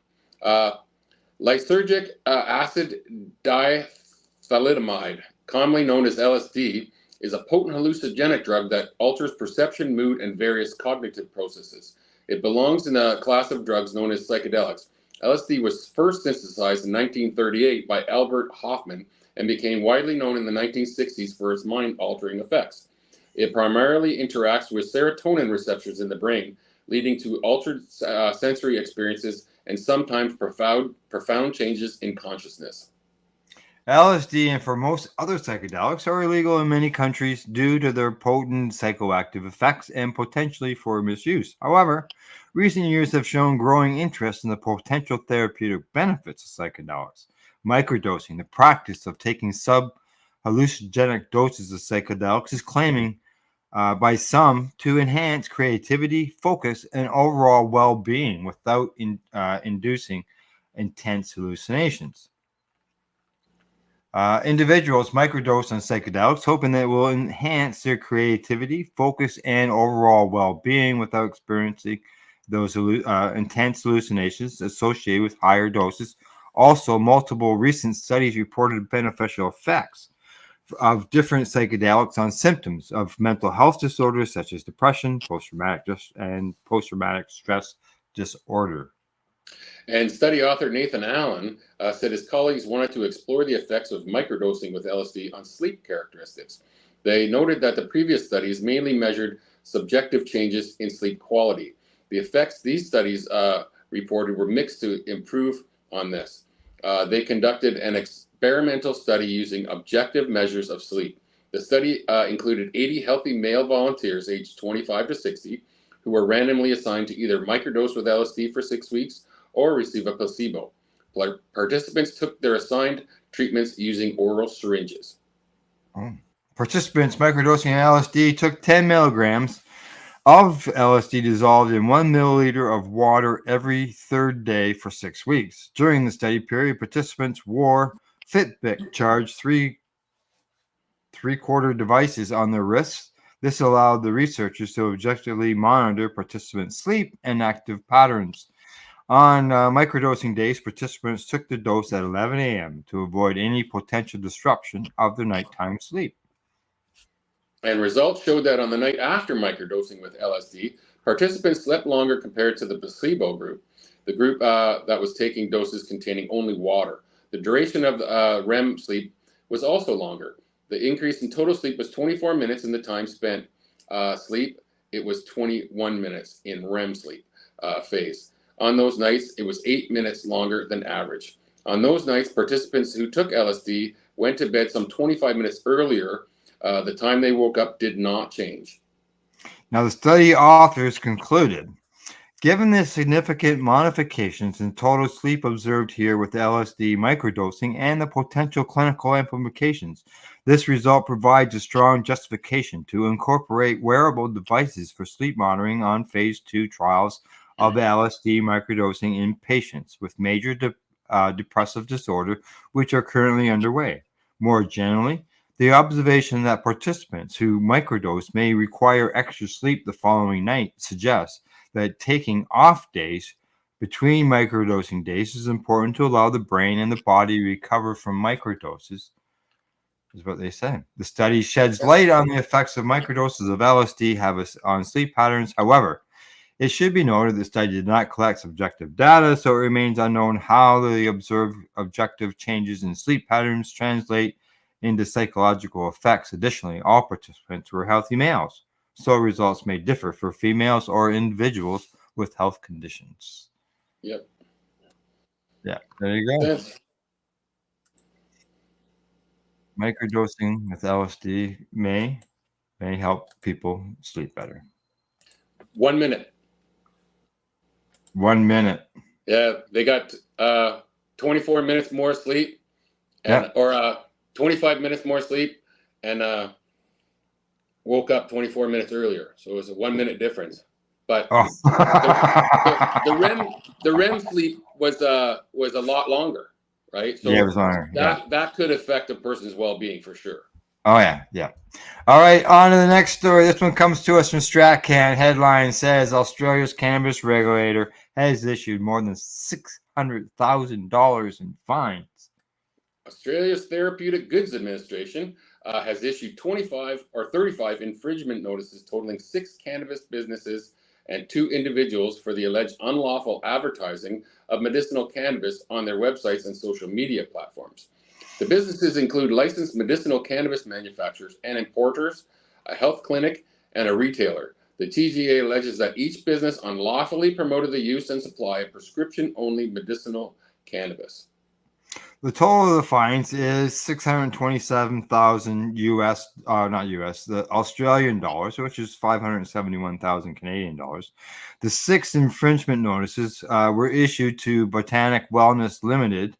Lysergic acid dithalidomide, commonly known as LSD, is a potent hallucinogenic drug that alters perception, mood, and various cognitive processes. It belongs in a class of drugs known as psychedelics. LSD was first synthesized in 1938 by Albert Hofmann and became widely known in the 1960s for its mind-altering effects. It primarily interacts with serotonin receptors in the brain, leading to altered sensory experiences and sometimes profound changes in consciousness. LSD and for most other psychedelics are illegal in many countries due to their potent psychoactive effects and potentially for misuse. However, recent years have shown growing interest in the potential therapeutic benefits of psychedelics. Microdosing, the practice of taking sub-hallucinogenic doses of psychedelics, is claiming by some to enhance creativity, focus, and overall well-being without inducing intense hallucinations. Individuals microdose on psychedelics, hoping that it will enhance their creativity, focus, and overall well-being without experiencing those intense hallucinations associated with higher doses. Also, multiple recent studies reported beneficial effects of different psychedelics on symptoms of mental health disorders such as depression, post-traumatic stress disorder. And study author Nathan Allen said his colleagues wanted to explore the effects of microdosing with LSD on sleep characteristics. They noted that the previous studies mainly measured subjective changes in sleep quality. The effects these studies reported were mixed to improve on this. They conducted an experimental study using objective measures of sleep. The study included 80 healthy male volunteers aged 25 to 60 who were randomly assigned to either microdose with LSD for 6 weeks or receive a placebo. Participants took their assigned treatments using oral syringes. Participants microdosing LSD took 10 milligrams of LSD dissolved in 1 milliliter of water every third day for 6 weeks. During the study period, participants wore Fitbit charged three-quarter devices on their wrists. This allowed the researchers to objectively monitor participants' sleep and active patterns. On microdosing days, participants took the dose at 11 a.m. to avoid any potential disruption of their nighttime sleep. And results showed that on the night after microdosing with LSD, participants slept longer compared to the placebo group, the group that was taking doses containing only water. The duration of REM sleep was also longer. The increase in total sleep was 24 minutes in the time spent sleep. It was 21 minutes in REM sleep phase. On those nights, it was 8 minutes longer than average. On those nights, participants who took LSD went to bed some 25 minutes earlier. The time they woke up did not change. Now, the study authors concluded, given the significant modifications in total sleep observed here with LSD microdosing and the potential clinical implications, this result provides a strong justification to incorporate wearable devices for sleep monitoring on phase 2 trials of LSD microdosing in patients with major depressive disorder, which are currently underway. More generally, the observation that participants who microdose may require extra sleep the following night suggests that taking off days between microdosing days is important to allow the brain and the body to recover from microdoses, is what they say. The study sheds light on the effects of microdoses of LSD have on sleep patterns. However, it should be noted the study did not collect subjective data, so it remains unknown how the observed objective changes in sleep patterns translate into psychological effects. Additionally, all participants were healthy males, so results may differ for females or individuals with health conditions. Yep. Yeah, there you go. Microdosing with LSD may help people sleep better. 1 minute. 1 minute. Yeah, they got 24 minutes more sleep and or 25 minutes more sleep, and woke up 24 minutes earlier. So it was a 1 minute difference. But the REM sleep was a lot longer, right? So yeah, it was longer. that could affect a person's well-being for sure. Oh yeah. All right, on to the next story. This one comes to us from Stratcan. Headline says Australia's cannabis regulator has issued more than $600,000 in fines. Australia's Therapeutic Goods Administration has issued 25 or 35 infringement notices totaling 6 cannabis businesses and 2 individuals for the alleged unlawful advertising of medicinal cannabis on their websites and social media platforms. The businesses include licensed medicinal cannabis manufacturers and importers, a health clinic, and a retailer. The TGA alleges that each business unlawfully promoted the use and supply of prescription-only medicinal cannabis. The total of the fines is 627,000 US, not US, the Australian dollars, which is 571,000 Canadian dollars. The 6 infringement notices were issued to Botanic Wellness Limited,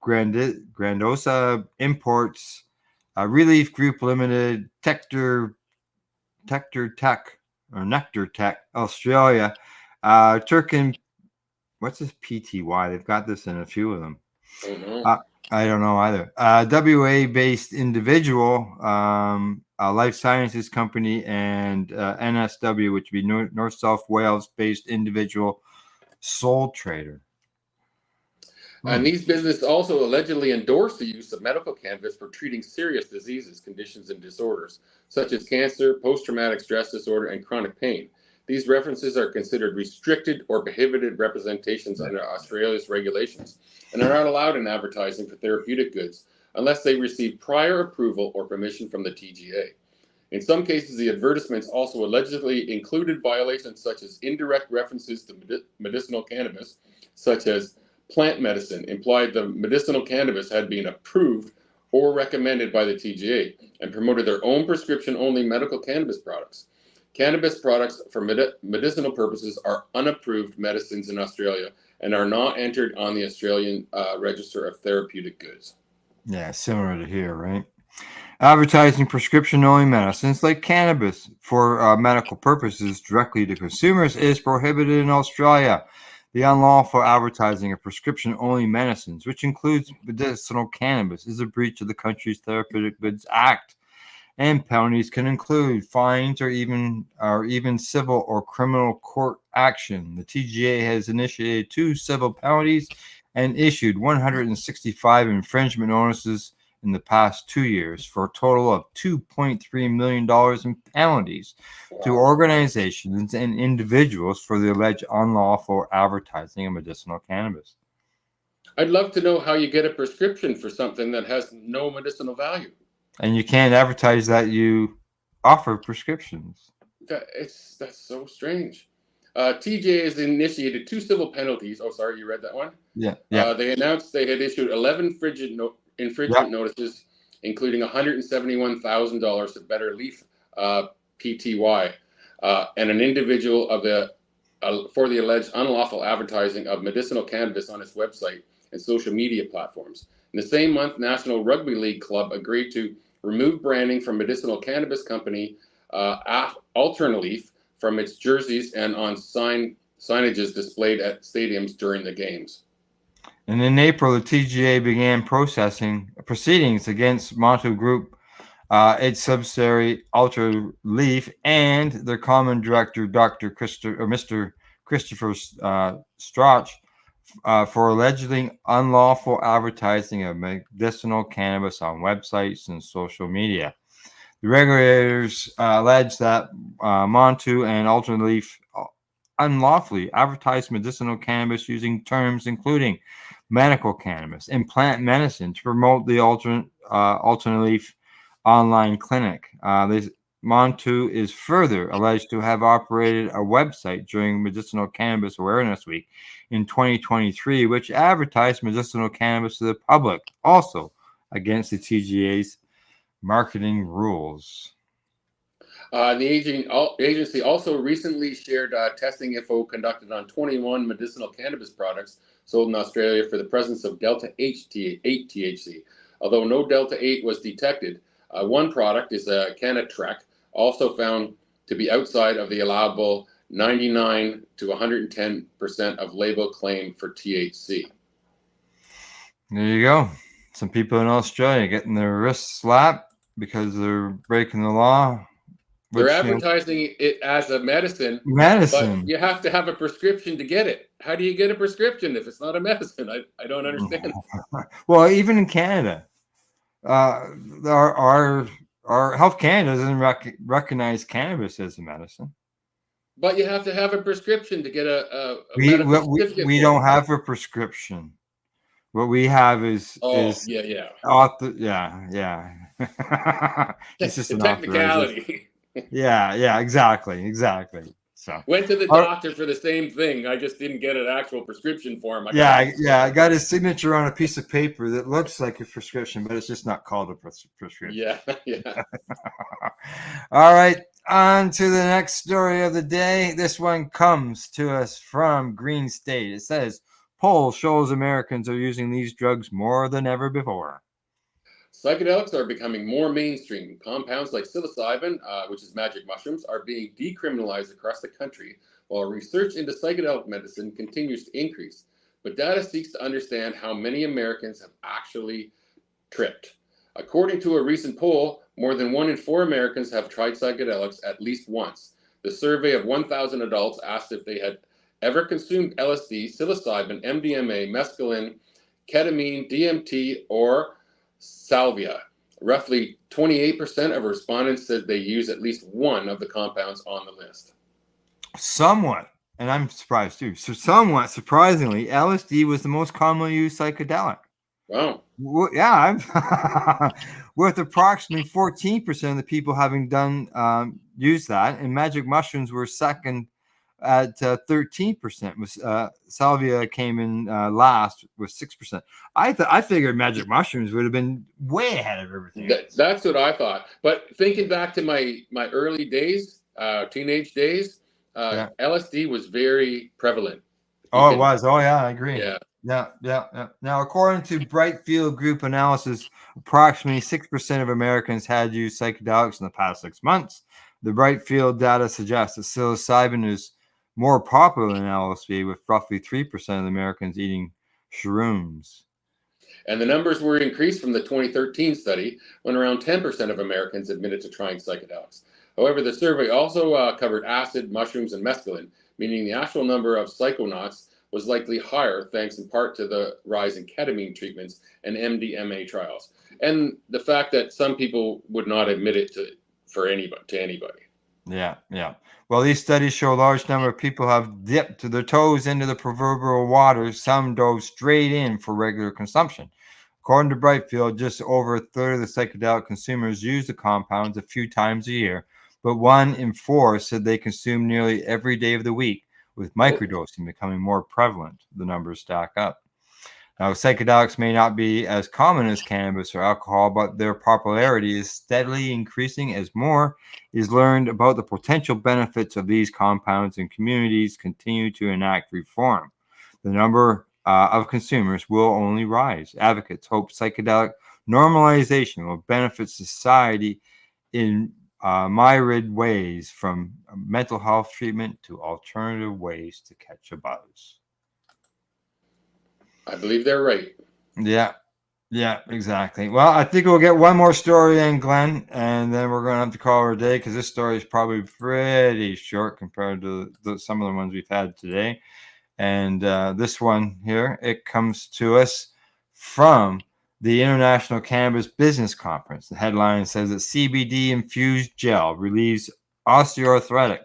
Grandosa Imports, Relief Group Limited, Nectar Tech Australia, Turkin. What's this PTY? They've got this in a few of them. I don't know either. WA-based individual, a life sciences company, and NSW, which would be North South Wales-based individual sole trader. And these businesses also allegedly endorse the use of medical cannabis for treating serious diseases, conditions, and disorders, such as cancer, post-traumatic stress disorder, and chronic pain. These references are considered restricted or prohibited representations under Australia's regulations and are not allowed in advertising for therapeutic goods unless they receive prior approval or permission from the TGA. In some cases, the advertisements also allegedly included violations such as indirect references to medicinal cannabis, such as plant medicine, implied the medicinal cannabis had been approved or recommended by the TGA and promoted their own prescription-only medical cannabis products. Cannabis products for medicinal purposes are unapproved medicines in Australia and are not entered on the Australian Register of Therapeutic Goods. Yeah, similar to here, right? Advertising prescription-only medicines like cannabis for medical purposes directly to consumers is prohibited in Australia. The unlawful advertising of prescription-only medicines, which includes medicinal cannabis, is a breach of the country's Therapeutic Goods Act. And penalties can include fines or even civil or criminal court action. The TGA has initiated 2 civil penalties and issued 165 infringement notices in the past 2 years for a total of $2.3 million in penalties to organizations and individuals for the alleged unlawful advertising of medicinal cannabis. I'd love to know how you get a prescription for something that has no medicinal value. And you can't advertise that you offer prescriptions. That's so strange. TGA has initiated 2 civil penalties. Oh, sorry, you read that one? Yeah. They announced they had issued 11 infringement notices, including $171,000 to Better Leaf PTY, and an individual for the alleged unlawful advertising of medicinal cannabis on its website and social media platforms. In the same month, National Rugby League Club agreed to remove branding from medicinal cannabis company Alternaleaf from its jerseys and on signages displayed at stadiums during the games. And in April, the TGA began proceedings against Montu Group, its subsidiary Alternaleaf, and their common director, Mr. Christopher Strach, for allegedly unlawful advertising of medicinal cannabis on websites and social media. The regulators allege that Montu and Alternaleaf unlawfully advertised medicinal cannabis using terms including medical cannabis and plant medicine to promote the Alternaleaf online clinic. Montu is further alleged to have operated a website during Medicinal Cannabis Awareness Week in 2023, which advertised medicinal cannabis to the public, also against the TGA's marketing rules. The agency also recently shared testing info conducted on 21 medicinal cannabis products sold in Australia for the presence of Delta 8 THC. Although no Delta 8 was detected, one product is a Canatrek, also found to be outside of the allowable 99 to 110% of label claim for THC. There you go. Some people in Australia getting their wrists slapped because they're breaking the law. They're advertising it as a medicine, but you have to have a prescription to get it. How do you get a prescription if it's not a medicine? I don't understand. Well, even in Canada, our Health Canada doesn't recognize cannabis as a medicine. But you have to have a prescription to get a medical certificate. We don't have a prescription. What we have is yeah. It's just a an technicality. Yeah, exactly. So went to the doctor for the same thing. I just didn't get an actual prescription for him. I got his signature on a piece of paper that looks like a prescription, but it's just not called a prescription. Yeah. All right, on to the next story of the day. This one comes to us from Green State. It says, poll shows Americans are using these drugs more than ever before. Psychedelics are becoming more mainstream. Compounds like psilocybin, which is magic mushrooms, are being decriminalized across the country, while research into psychedelic medicine continues to increase. But data seeks to understand how many Americans have actually tripped. According to a recent poll, more than 1 in 4 Americans have tried psychedelics at least once. The survey of 1,000 adults asked if they had ever consumed LSD, psilocybin, MDMA, mescaline, ketamine, DMT, or salvia. Roughly 28% of respondents said they use at least one of the compounds on the list. Somewhat, and I'm surprised too. So somewhat surprisingly, LSD was the most commonly used psychedelic. Wow. Yeah, with approximately 14% of the people having done use that, and magic mushrooms were second at 13%. Salvia came in last with 6%. I figured magic mushrooms would have been way ahead of everything. That's what I thought. But thinking back to my early days, teenage days, LSD was very prevalent. It was. Oh yeah, I agree. Yeah. Now, according to Brightfield Group analysis, approximately 6% of Americans had used psychedelics in the past 6 months. The Brightfield data suggests that psilocybin is more popular than LSD, with roughly 3% of the Americans eating shrooms. And the numbers were increased from the 2013 study, when around 10% of Americans admitted to trying psychedelics. However, the survey also covered acid, mushrooms, and mescaline, meaning the actual number of psychonauts was likely higher, thanks in part to the rise in ketamine treatments and MDMA trials, and the fact that some people would not admit it to anybody. Yeah. Well, these studies show a large number of people have dipped their toes into the proverbial water. Some dove straight in for regular consumption. According to Brightfield, just over a third of the psychedelic consumers use the compounds a few times a year, but 1 in 4 said they consume nearly every day of the week, with microdosing becoming more prevalent. The numbers stack up. Now, psychedelics may not be as common as cannabis or alcohol, but their popularity is steadily increasing as more is learned about the potential benefits of these compounds, and communities continue to enact reform. The number of consumers will only rise. Advocates hope psychedelic normalization will benefit society in myriad ways, from mental health treatment to alternative ways to catch a buzz. I believe they're right. Yeah, exactly. Well, I think we'll get one more story in, Glenn, and then we're going to have to call it a day, because this story is probably pretty short compared to some of the ones we've had today. And this one here, it comes to us from the International Cannabis Business Conference. The headline says that CBD-infused gel relieves osteoarthritic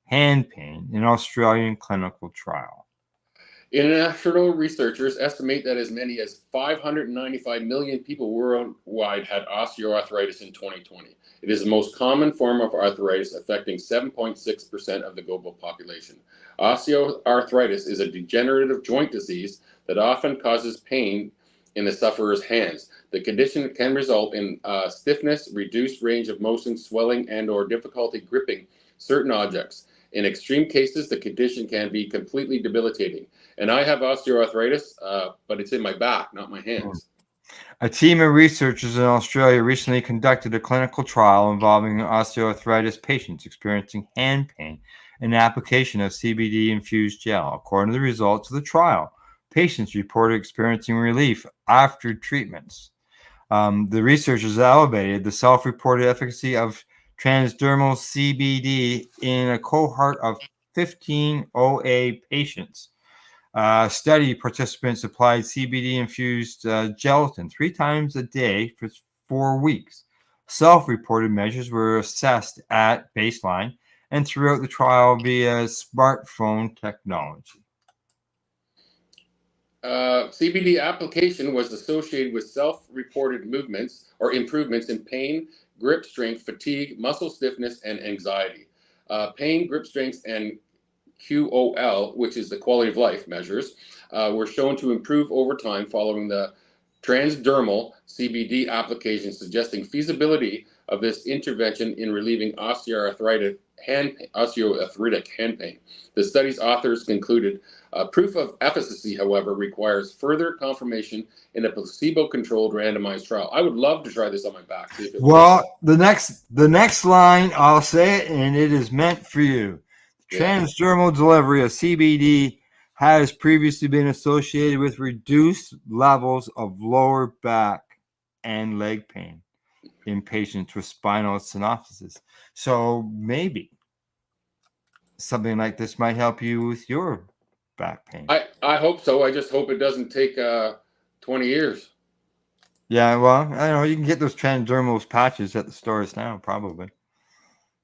hand pain in Australian clinical trial. International researchers estimate that as many as 595 million people worldwide had osteoarthritis in 2020. It is the most common form of arthritis, affecting 7.6% of the global population. Osteoarthritis is a degenerative joint disease that often causes pain in the sufferer's hands. The condition can result in stiffness, reduced range of motion, swelling, and/or difficulty gripping certain objects. In extreme cases, the condition can be completely debilitating. And I have osteoarthritis, but it's in my back, not my hands. A team of researchers in Australia recently conducted a clinical trial involving osteoarthritis patients experiencing hand pain and application of CBD-infused gel. According to the results of the trial, patients reported experiencing relief after treatments. The researchers elevated the self-reported efficacy of transdermal CBD in a cohort of 15 OA patients. Study participants applied CBD-infused gelatin 3 times a day for 4 weeks. Self-reported measures were assessed at baseline and throughout the trial via smartphone technology. CBD application was associated with self-reported movements or improvements in pain, grip strength, fatigue, muscle stiffness, and anxiety. Pain, grip strength, and QOL, which is the quality of life measures, were shown to improve over time following the transdermal CBD application, suggesting feasibility of this intervention in relieving osteoarthritic hand pain. The study's authors concluded proof of efficacy, however, requires further confirmation in a placebo-controlled randomized trial. I would love to try this on my back. See if it works. The next line, I'll say it, and it is meant for you. Transdermal delivery of CBD has previously been associated with reduced levels of lower back and leg pain in patients with spinal stenosis. So maybe something like this might help you with your back pain. I hope so. I just hope it doesn't take 20 years. Yeah, well, I know you can get those transdermal patches at the stores now, probably.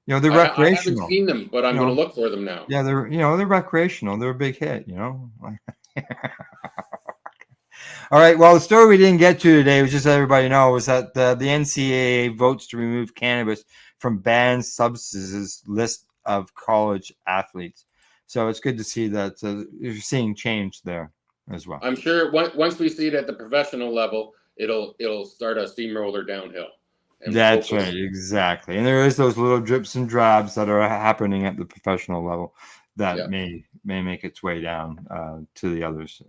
You know, they're recreational. I haven't seen them, but I'm going to look for them now. Yeah, they're recreational. They're a big hit, All right. Well, the story we didn't get to today was just so everybody knows was that the NCAA votes to remove cannabis from banned substances list of college athletes. So it's good to see that you're seeing change there as well. I'm sure once we see it at the professional level, it'll start a steamroller downhill. That's right, exactly. And there is those little drips and drabs that are happening at the professional level that may make its way down to the others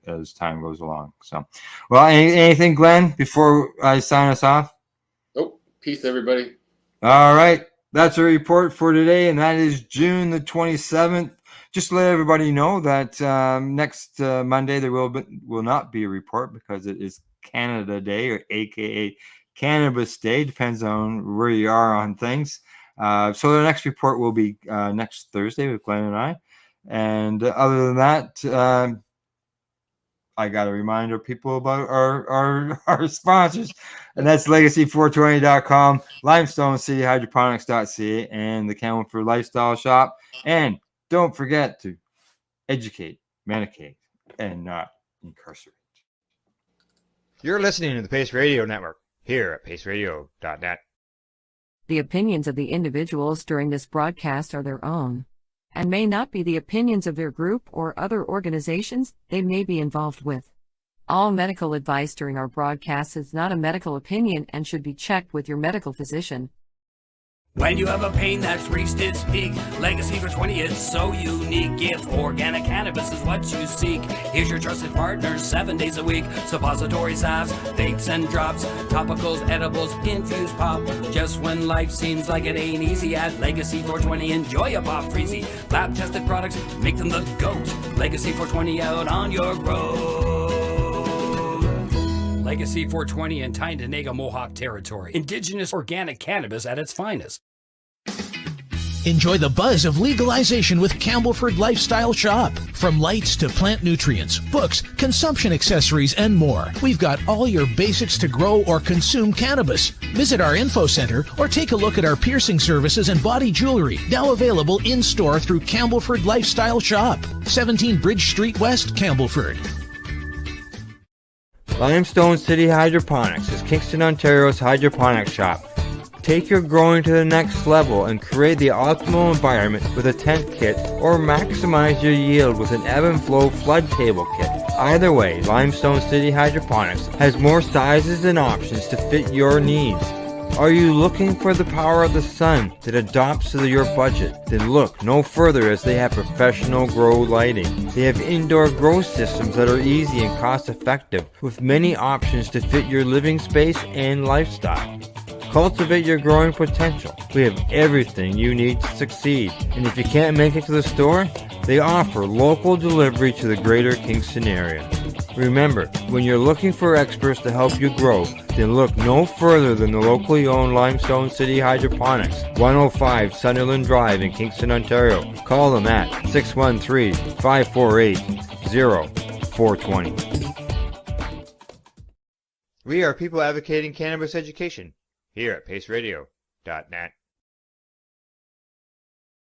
as time goes along. So, well, anything, Glenn, before I sign us off? Oh, peace, everybody. All right, that's a report for today, and that is June the 27th. Just to let everybody know that next Monday there will not be a report because it is Canada Day, or AKA Cannabis Day. Depends on where you are on things. So the next report will be next Thursday with Glenn and I. And other than that, I got to remind our people about our sponsors, and that's legacy420.com, Limestone City Hydroponics.ca, and the Campbellford Lifestyle Shop. And don't forget to educate, medicate, and not incarcerate. You're listening to the Pace Radio Network here at paceradio.net. The opinions of the individuals during this broadcast are their own, and may not be the opinions of their group or other organizations they may be involved with. All medical advice during our broadcast is not a medical opinion and should be checked with your medical physician. When you have a pain that's reached its peak, Legacy for 20 is so unique. If organic cannabis is what you seek, here's your trusted partner 7 days a week. Suppository salves, vapes and drops, topicals, edibles, infused pop. Just when life seems like it ain't easy, at Legacy 420 enjoy a pop freezy. Lab tested products make them the GOAT. Legacy 420 out on your road. Legacy 420 in Tyndonega Mohawk territory. Indigenous organic cannabis at its finest. Enjoy the buzz of legalization with Campbellford Lifestyle Shop. From lights to plant nutrients, books, consumption accessories, and more, we've got all your basics to grow or consume cannabis. Visit our info center or take a look at our piercing services and body jewelry, now available in-store through Campbellford Lifestyle Shop, 17 Bridge Street West, Campbellford. Limestone City Hydroponics is Kingston, Ontario's hydroponics shop. Take your growing to the next level and create the optimal environment with a tent kit, or maximize your yield with an ebb and flow flood table kit. Either way, Limestone City Hydroponics has more sizes and options to fit your needs. Are you looking for the power of the sun that adapts to your budget? Then look no further, as they have professional grow lighting. They have indoor grow systems that are easy and cost effective, with many options to fit your living space and lifestyle. Cultivate your growing potential. We have everything you need to succeed. And if you can't make it to the store, they offer local delivery to the greater Kingston area. Remember, when you're looking for experts to help you grow, then look no further than the locally owned Limestone City Hydroponics, 105 Sunderland Drive in Kingston, Ontario. Call them at 613-548-0420. We are people advocating cannabis education here at paceradio.net.